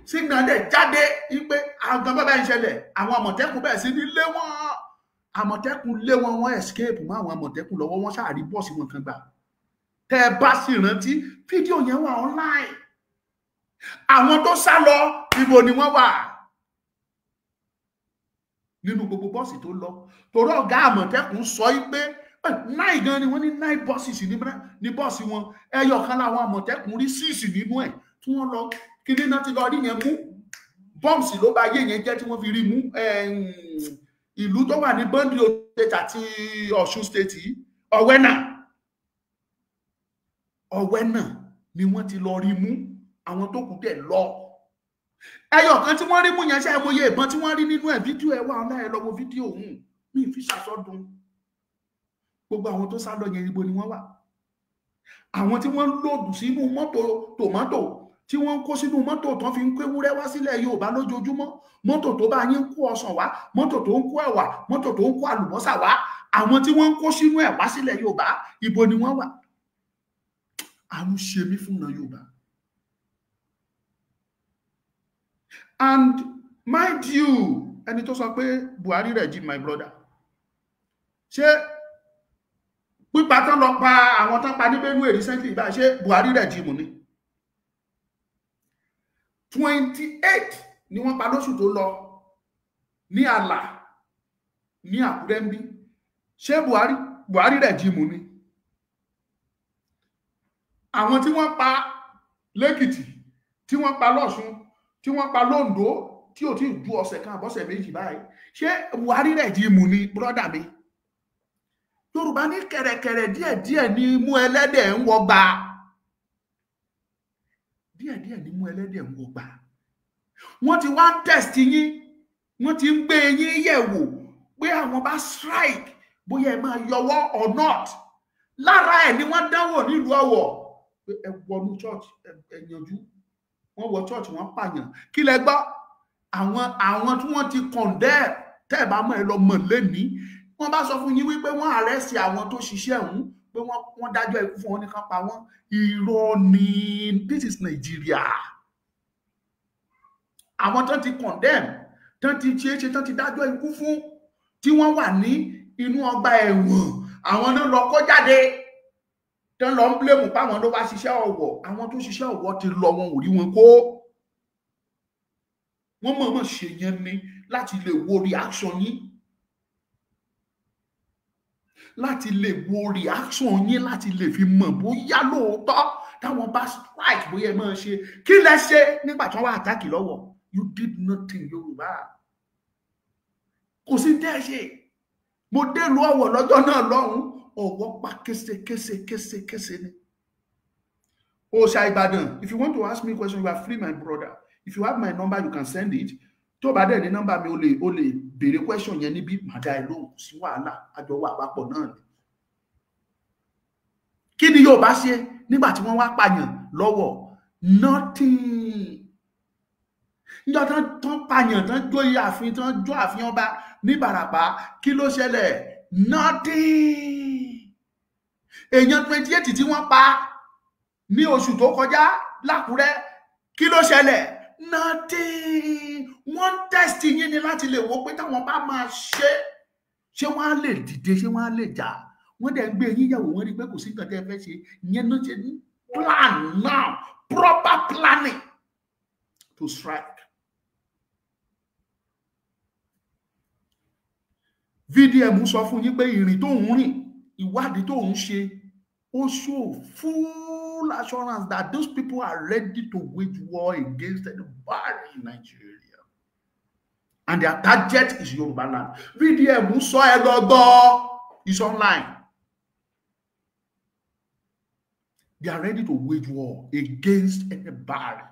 sígbà dẹ̀ jáde wípé àwọn bàbá ìṣẹ̀lẹ̀ àwọn Àmọ̀tẹ́kùn bẹ̀rẹ̀ sí ní lé wọn. Àmọ̀tẹ́kùn lé wọn, wọ́n escape mọ́ àwọn Àmọ̀tẹ́kùn lọ́wọ́, wọ́n ṣáàrí bọ́ọ̀sì wọn kan gbà. Tẹ́ ẹ bá sì rántí fídíò yẹn wà online. Àwọn tó sá lọ ibo ni wọ́n wà nínú gbogbo bọ́ọ̀sì tó lọ. Torí ọ̀gá Àmọ̀tẹ́kùn sọ pé 9 gan ni wọ́n ní 9 bọ́ọ̀sì ní bọ́ọ̀sì wọn. Ẹyọ kan láwọn Àmọ̀tẹ́kùn rí 6 nínú ẹ̀ tí wọ́n lọ kíní náà ti lọ rí yẹn mú. Bọ́ọ̀sì ló bá yé yẹn jẹ́ tí wọ́n fi rí mú. Ìlú tó wà ní Bondo State àti Ọ̀ṣun State yìí, Ọ̀wẹ́nà ni wọ́n ti lọ rí mú. Àwọn tó kù dẹ̀ lọ. Ẹyọ kan tí wọ́n rí mú yẹn ṣe àìmọye ìbọn tí wọ́n rí nínú ẹ̀. Fídíò ẹ̀ wà ọ̀nà ẹ̀ lọ wo fídíò òun. Mi fi ṣàsọdùn. Gbogbo àwọn tó sá lọ yẹn ibo ni wọ́n wà. Àwọn tí wọ́n lòdù sínú mọ́tò tòmátò tí wọ́n kó sínú mọ́tò tó fi ń kó ewúrẹ́ wá sílẹ̀ Yorùbá lójoojúmọ́, mọ́tò tó bá yín kó ọsàn wá, mọ́tò tó ń kó ẹ̀wà, mọ́tò tó ń kó àlùbọ́sà wá, àwọn tí wọ́n ń kó sínú ẹ̀ wá sílẹ̀ Yorùbá ibo ni wọ́n wà. Àánú ṣe mí fún ìran Yorùbá. And mind you, ẹni tó sọ pé Buhari regime, my brother, ṣé pípa tán lọ pa àwọn tán pa ní Benue recently báyìí ṣé Buhari regime ni? 28 ni wọ́n pa lóṣù tó lọ ní àlà ní Àkúrẹ́ ń bí. Ṣé Buhari rẹ̀ jíìmù ni? Àwọn tí wọ́n pa lẹ́kìtì, tí wọ́n pa lọ́ṣun, tí wọ́n pa lóǹdó, tí ò tí ì ju ọ̀sẹ̀ kan àbọ̀sẹ̀ méjì báyìí, ṣé Buhari rẹ̀ jíìmù ni brọ́dà mi? Yorùbá ní kẹ̀rẹ̀kẹ̀rẹ̀ díẹ̀díẹ̀ ní mú ẹlẹ́dẹ̀ ń wọgbà. Díẹ̀díẹ̀ ní mú ẹlẹ́dẹ̀ ń wọgbà. Wọ́n ti wá ń test yín, wọ́n ti ń gbé yín yẹ̀wò pé àwọn bá strike bóyá ẹ máa yọwọ́ or not. Lára ẹ̀ ni wọ́n dánwò nílùú Ọ̀wọ̀ pé ẹ wọnú church ẹ yanjú. Wọ́n wọ church wọ́n pààyàn. Kí lẹ gbọ́? Àwọn tí wọ́n ti condemn tẹ́ ẹ bá mọ̀ ẹ lọ mọ̀ lẹ́ni. Wọ́n bá sọ fún yín wípé wọ́n arrest àwọn tó ṣiṣẹ́ ọ̀hún pé wọ́n dájọ́ ikú fún wọn ní ká pa wọ́n. Irọ́ ni. This is Nigeria. Àwọn tó ti condemn, tó ti ṣe tó ti dájọ́ ikú fún, tí wọ́n wà ní inú ọgbà ẹ̀wọ̀n, àwọn náà lọ kó jáde tó lọ ń blame pa àwọn ló wá ṣiṣẹ́ Ọ̀wọ̀. Àwọn tó ṣiṣẹ́ Ọ̀wọ̀ ti lọ, wọn ò rí wọn kó. Wọ́n mọ̀ọ́mọ̀ ṣe yẹn ni láti lè wo reaction yín, láti lè wo reaction yín, láti lè fi mọ̀ bóyá lóòótọ́ táwọn bá strike bóyá ẹ máa ṣe. Kí lẹ ṣe nígbà tí wọ́n wá àtàkì lọ́wọ́? You did nothing, Yorùbá. Kò sí tẹ́ ẹ ṣe. Mo dé lu Ọ̀wọ̀ lọ́jọ́ náà lọ́hùn, Ọ̀wọ̀ pa kése ni. Òòṣà Ìbàdàn, if you want to ask me a question, you are free, my brother. If you have my number, you can send it. Tó bá dẹ̀ ní nọ́mbà mi, o lè béèrè question yẹn níbí, màá dá ẹ lóhùn, sí wàhálà, àjọ wà àpapọ̀ náà ni. Kí ni Yorùbá ṣe nígbà tí wọ́n wá pààyàn lọ́wọ́? Nothing. Níjọ́ tán pààyàn, tán jó ààfin, tán jó ààfin ọba ní Ìbàràpá, kí ló ṣẹlẹ̀? Nothing. Èèyàn 28 tí wọ́n pa ní oṣù tó kọjá l'Ákúrẹ́, kí ló ṣẹlẹ̀? Nothing. Wọ́n test yín ni láti lè wo pé táwọn bá máa ṣé wọ́n á lè dìde, ṣé wọ́n á lè jà. Wọ́n dẹ̀ gbé yín yẹ̀wò, wọ́n rí pé kò sí nǹkan tẹ́ ẹ fẹ́ ṣe. Ìyẹn náà ṣe ní plan now, proper planning to strike. VDM sọ fún yín pé ìrìn tó ń rìn, ìwádìí tó ń ṣe, ó show full assurance that those people are ready to wage war against anybody in Nigeria. And their target is Yoruba land. VDM sọ ẹ lọ́gbọ́, is online. They are ready to wage war against anybody.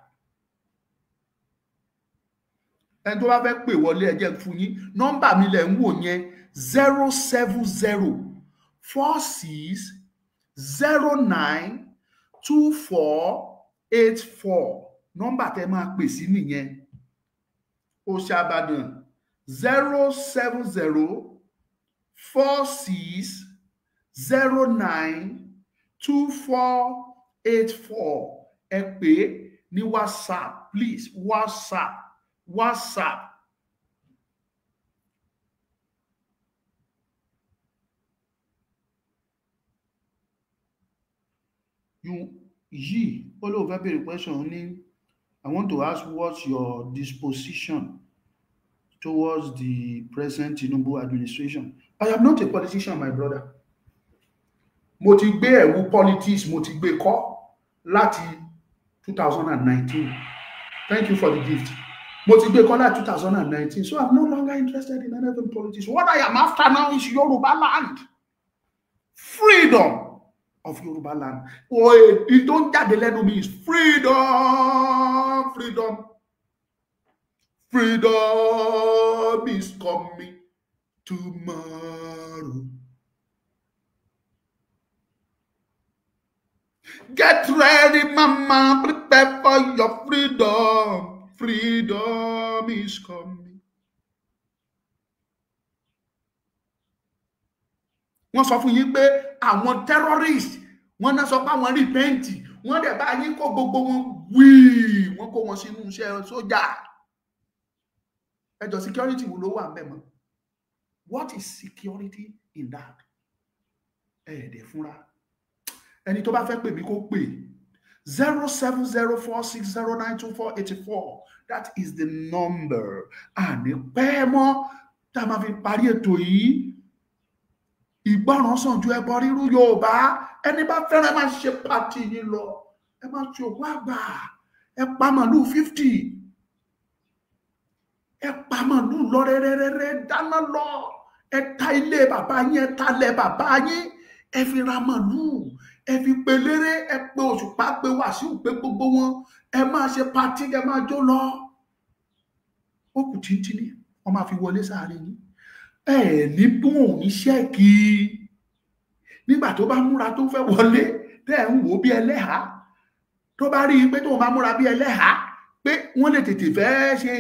Ẹni tó bá fẹ́ pè wọlé ẹ jẹ́ fún yín, nọ́mbà mi lẹ̀ ń wò yẹn 07046092484. Nọ́mbà tẹ́ máa pè sí nìyẹn. Òòṣà Ìbàdàn 07046092484. Ẹ pè ní WhatsApp, please. WhatsApp. Question. I want to ask what's your disposition towards the present Tinubu administration. I am not a politician, my brother. Mo ti gbé ẹ̀wù politics, mo ti gbé kọ́ láti 2019. Thank you for the gift. Mo ti gbé kọ́ láti 2019, so I'm no longer interested in anything politics. What I am after now is Yoruba land. Freedom of Yoruba land. It don't jáde lẹ́nu mi is freedom. Freedom is coming tomorrow. Get ready, mama, prepare for your freedom. Freedom is coming. Wọ́n sọ fún yín pé àwọn terrorists, wọ́n náà sọ pé àwọn repent, wọ́n dẹ̀ bá yín kó gbogbo wọn wíì, wọ́n kó wọn sínú iṣẹ́ sójà. Ẹjọ́ security wo ló wà ńbẹ̀ mọ́? What is security in that? Ẹ̀ẹ́dẹ̀ fúnra. Ẹni tó bá fẹ́ pè mí kó pè 07046092484. That is the number. Àní pẹ́ mọ́ tá a máa fi parí ètò yìí. Ìgbọràn sàn ju ẹbọ rírú. Yorùbá ẹni bá fẹ́ràn máa ṣe pàtì yín lọ. Ẹ máa ṣe òkú àgbà. Ẹ pa màlúù 50. Ẹ pa màlúù lọ rẹ́rẹ́rẹ́rẹ́ dáná lọ. Ẹ ta ilé bàbá yín, ẹ ta ilẹ̀ bàbá yín. Ẹ fi ra màlúù. Ẹ fi pelére, ẹ pe Òṣùpá, pe Wàsíù, pe gbogbo wọn. Ẹ máa ṣe pàtì, ẹ máa jó lọ. Ó kù tíntínní, wọ́n máa fi wọlé sáàrin yín. Ẹ ní bí wọn ò ní ṣẹ́ẹ̀kì. Nígbà tó bá múra tó fẹ́ wọlé, tẹ́ ẹ̀ ń wò bí ẹlẹ́hàá. Tó bá rí i pé tó máa múra bí ẹlẹ́hàá, pé wọ́n lè tètè fẹ́ ṣe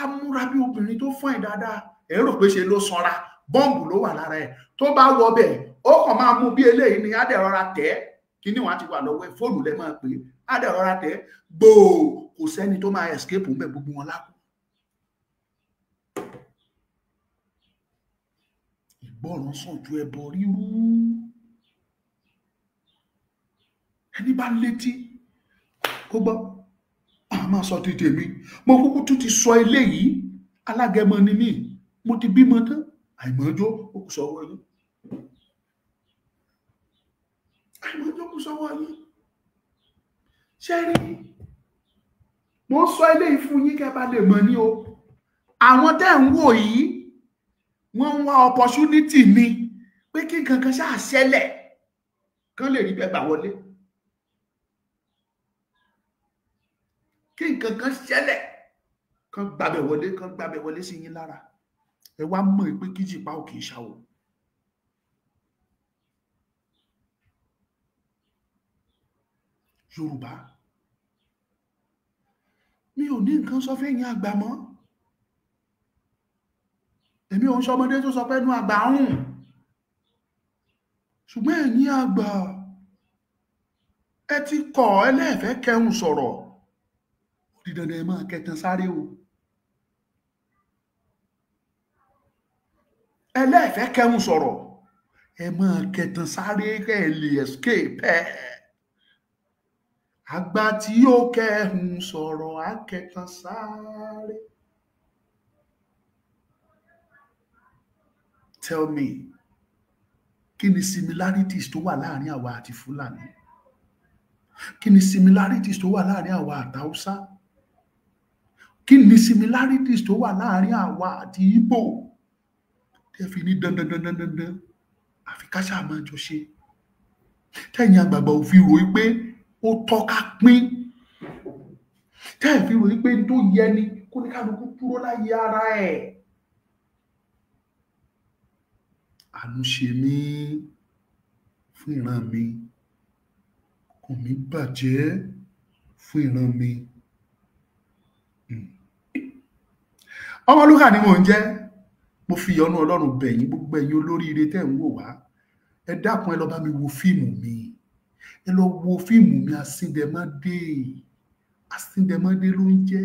amúra bí obìnrin tó fún ẹ̀ dáadáa. Ẹ rò pé ṣe ló sanra, bọ́ǹbù ló wà lára ẹ̀. Tó bá wọ bẹ̀, ó kàn máa mú bí eléyìí ni á dẹ̀ rọra tẹ̀. Kíní wọn á ti wà lọ́wọ́ ẹ̀, fóònù lẹ máa pè é. Á dẹ̀ rọra tẹ̀. Gbòò, kò sẹ́ni tó máa escape ń bẹ̀, gbogbo wọn lákò. Ìgbọràn sàn ju ẹbọ rírú. Ẹni bá létí kó gbọ́, a máa sọ tètè mi. Mo kúkú tún ti sọ eléyìí, alágẹmọ ni mí. Mo ti bímọ tán, àìmọ́jọ́ ó kù sọ́wọ́ yín. Àìmọ́jọ́ kù sọ́wọ́ yín. Ṣé rí? Mo sọ eléyìí fún yín kẹ́ bá lè mọ̀ ní o. Àwọn tẹ́ ń wò yìí, wọ́n ń wá opportunity ni pé kí nǹkan kan ṣáà ṣẹlẹ̀ kán lè rí bẹ́ẹ̀ gbà wọlé. Kí nǹkan kan ṣẹlẹ̀ kán gbàbẹ̀ wọlé sí yín lára. Ẹ wá mọ̀ pé kíjìpá ò kì í ṣàwò. Yorùbá, mi ò ní nǹkan sọ fẹ́yìn àgbà mọ́. Èmi ò ń sọmọdé tó sọ pé ẹnu àgbà rùn. Ṣùgbọ́n ẹ̀yin àgbà, ẹ ti kọ̀ ẹlẹ́ẹ̀fẹ́ kẹhùn sọ̀rọ̀. Ó di dandan ẹ máa kẹtàn sáré o. Ẹlẹ́ẹ̀fẹ́ kẹhùn sọ̀rọ̀. Ẹ máa kẹtàn sáré kẹ́ ẹ lè escape ẹ̀. Àgbà tí ó kẹhùn sọ̀rọ̀ á kẹtàn sáré. Tell me, kí ni similarities tó wà láàrin àwa àti Fúlàní? Kí ni similarities tó wà láàrin àwa àti Haúsá? Kí ni similarities tó wà láàrin àwa àti Ìgbò? Tẹ́ fi ní dandan àfi ká ṣáà máa jọ ṣe. Tẹ́yìn àgbààgbà ò fi rò pé ó tọ́ ká pín. Tẹ́ fi rò pé tó yẹ ni kó ní kálukú dúró láyé ara ẹ̀. Àánú ṣe mí fún ìran mi. Ọkàn mi bàjẹ́ fún ìran mi. Ọmọlúkà ni mò ń jẹ́. Mo fi ìyọ́nú Ọlọ́run bẹ̀ yín, gbogbo ẹ̀yin olóríire tẹ́ ń wò wá. Ẹ dákun, ẹ lọ bá mi wo fíìmù mi. Ẹ lọ wo fíìmù mi Asíndẹ̀mádé. Asíndẹ̀mádé ló ń jẹ́.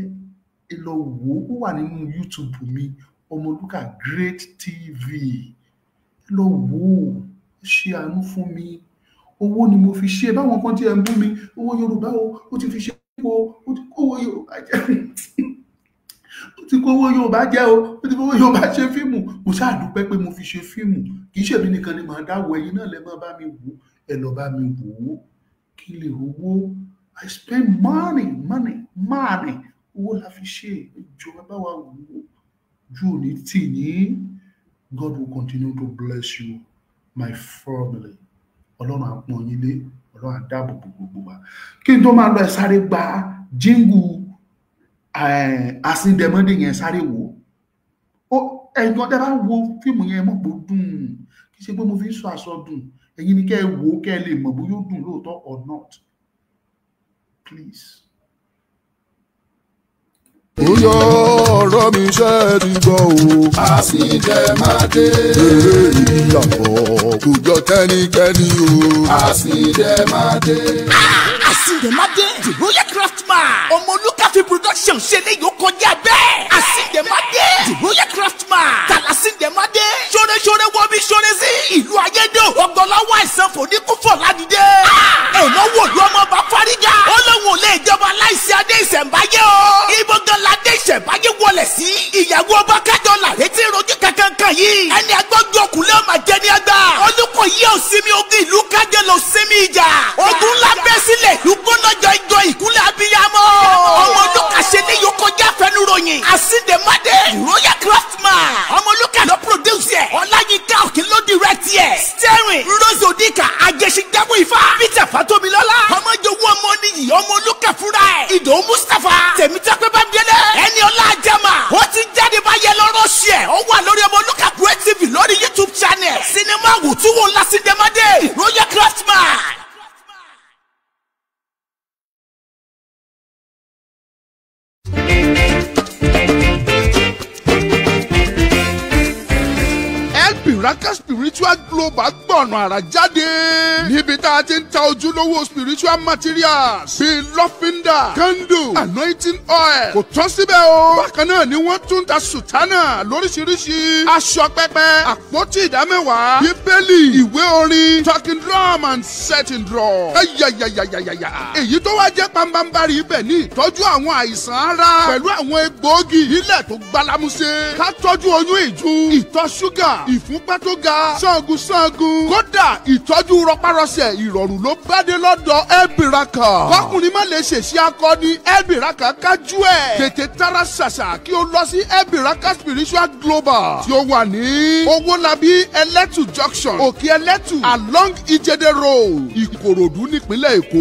Ẹ lọ wò ó wà nínú YouTube mi, Ọmọlúkà Great TV. Lọ wò ó, ṣe àánú fún mi. Owó ni mo fi ṣe. Báwọn kan tí ẹ ń bú mi, owó Yorùbá ó ti fi ṣe ó ti kówó Yorùbá jẹ́. Ó ti kówó Yorùbá jẹ́ ó ti fowó Yorùbá ṣe fíìmù. Mo ṣáà dúpẹ́ pé mo fi ṣe fíìmù. Kì í ṣe èmi nìkan ni màá dáwọ́, ẹ̀yin náà lẹ máa bá mi wò. Ẹ lọ bá mi wò ó kí lè rówó. I spend money. Owó la fi ṣe. Ìjọba bá wa wò ó. Ojú ò ní tì yín. God will continue to bless you, my family. Ọlọ́run á pọ́n yín lé, Ọlọ́run á dáàbò bò gbogbo wa. Kí n tó máa lọ ẹ sáré gba jíngù Asíndẹ̀mádé yẹn sáré wò. Ẹ̀yin kan tẹ́ bá wo fíìmù yẹn mọ̀ pé ó dùn. Kì í ṣe pé mo fi ń sọ àsọdùn. Ẹ̀yin ni kẹ́ ẹ wò ó kẹ́ ẹ lè mọ̀ bóyá ó dùn lóòótọ́ or not. Please. Bóyá ọ̀rọ̀ mi ṣe ti gbọ́ o. Asíndẹ̀mádé. Ìyàbọ̀ kò jọ kẹ́nikẹ́ni o. Asíndẹ̀mádé. Asíndẹ̀mádé, the royal craftsman. Ọmọlúkà fi production ṣe lè yóò kọjá bẹ́ẹ̀. Asíndẹ̀mádé, the royal craftsman. Tàlásíndẹ̀mádé. Ṣoore wọbi ṣoore sí. Ìlú ayédè ọgọlọ́wọ́ àìsàn fòníkúfọ̀ ládìde. Èèmọ̀ wò lú ọmọ bá fárígà. Ó ìjà. Ogun ńlá bẹ́ sílẹ̀ ìlú gbóná jọjọ ìkúlẹ̀ abiyamọ. Ọmọ Olúkà ṣe ní yóò kọjá fẹnuròyìn. Àsìndèmádé Royal Craftsman. Ọmọ Olúkà ló produce ẹ̀. Ọláyínká Òkè ló direct ẹ̀. Steering Rose Odika Ajẹsìnjábọ̀ Ifá. Peter Fatomilọ́lá. Ọmọ Jowó ọmọ níyì ọmọ Olúkà fúnra ẹ̀. Ìdòwú Mustapha. Tèmítọ́pẹ́ Bámidélé. Ẹni ọlá Ajama. Ó ti jáde báyẹ̀ lọ́rọ̀ ṣẹ̀. Ó wà lórí ọmọ Olúkà Great TV lórí YouTube channel. Sinimá wùtúwò ńlá Àsìndèmádé Royal Craftsman. Miracle Spiritual Global gbọ̀nà àrà jáde níbi tá a ti ń ta ojúlówó spiritual materials bíi lọ́fíńdà candle anointing oil kò tán síbẹ̀ o. bákan náà ni wọ́n tún ta sùtánà lóríṣiríṣi aṣọ pẹpẹ àpótí ìdámẹ́wàá bíbélì ìwé orin talking drum and setting drum. ẹyàyàyàyàyà èyí tó wá jẹ́ pambambari ibẹ̀ ní ìtọ́jú àwọn àìsàn ara pẹ̀lú àwọn egbòogi ilẹ̀ tó gbálámúṣe ká tọ́jú oyún ìju ìtọ̀ ṣúgà ìfúnpá tó ga ṣáàgùn kódà ìtọ́jú rọpárọsẹ̀ ìrọ̀rùn ló bá dé lọ́dọ̀ Elbiraka. kọkùnrin má lè ṣèṣe akọni Elbiraka kájú ẹ̀. tètè tara ṣàṣà kí o lọ sí Elbiraka Spiritual Global tí ó wà ní Owólabí Ẹlẹ́tù junction Òkè Ẹlẹ́tù along Ìjẹ̀dẹ̀ road Ìkòròdú nípínlẹ̀ Èkó.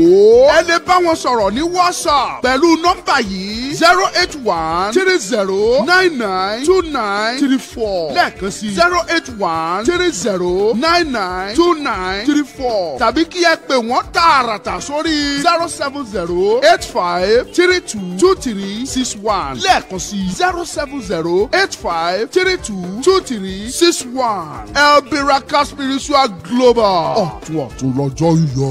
ẹ lè bá wọn sọ̀rọ̀ ní WhatsApp pẹ̀lú nọ́mbà yìí 08130992934 lẹ́ẹ̀kan sí 08130992934 tàbí kí ẹ pè wọ́n tààràtà sórí 07085322361 lẹ́ẹ̀kan sí 07085322361 Elbiraka Spiritual Global ọ̀tún lọ́jọ́ yọ.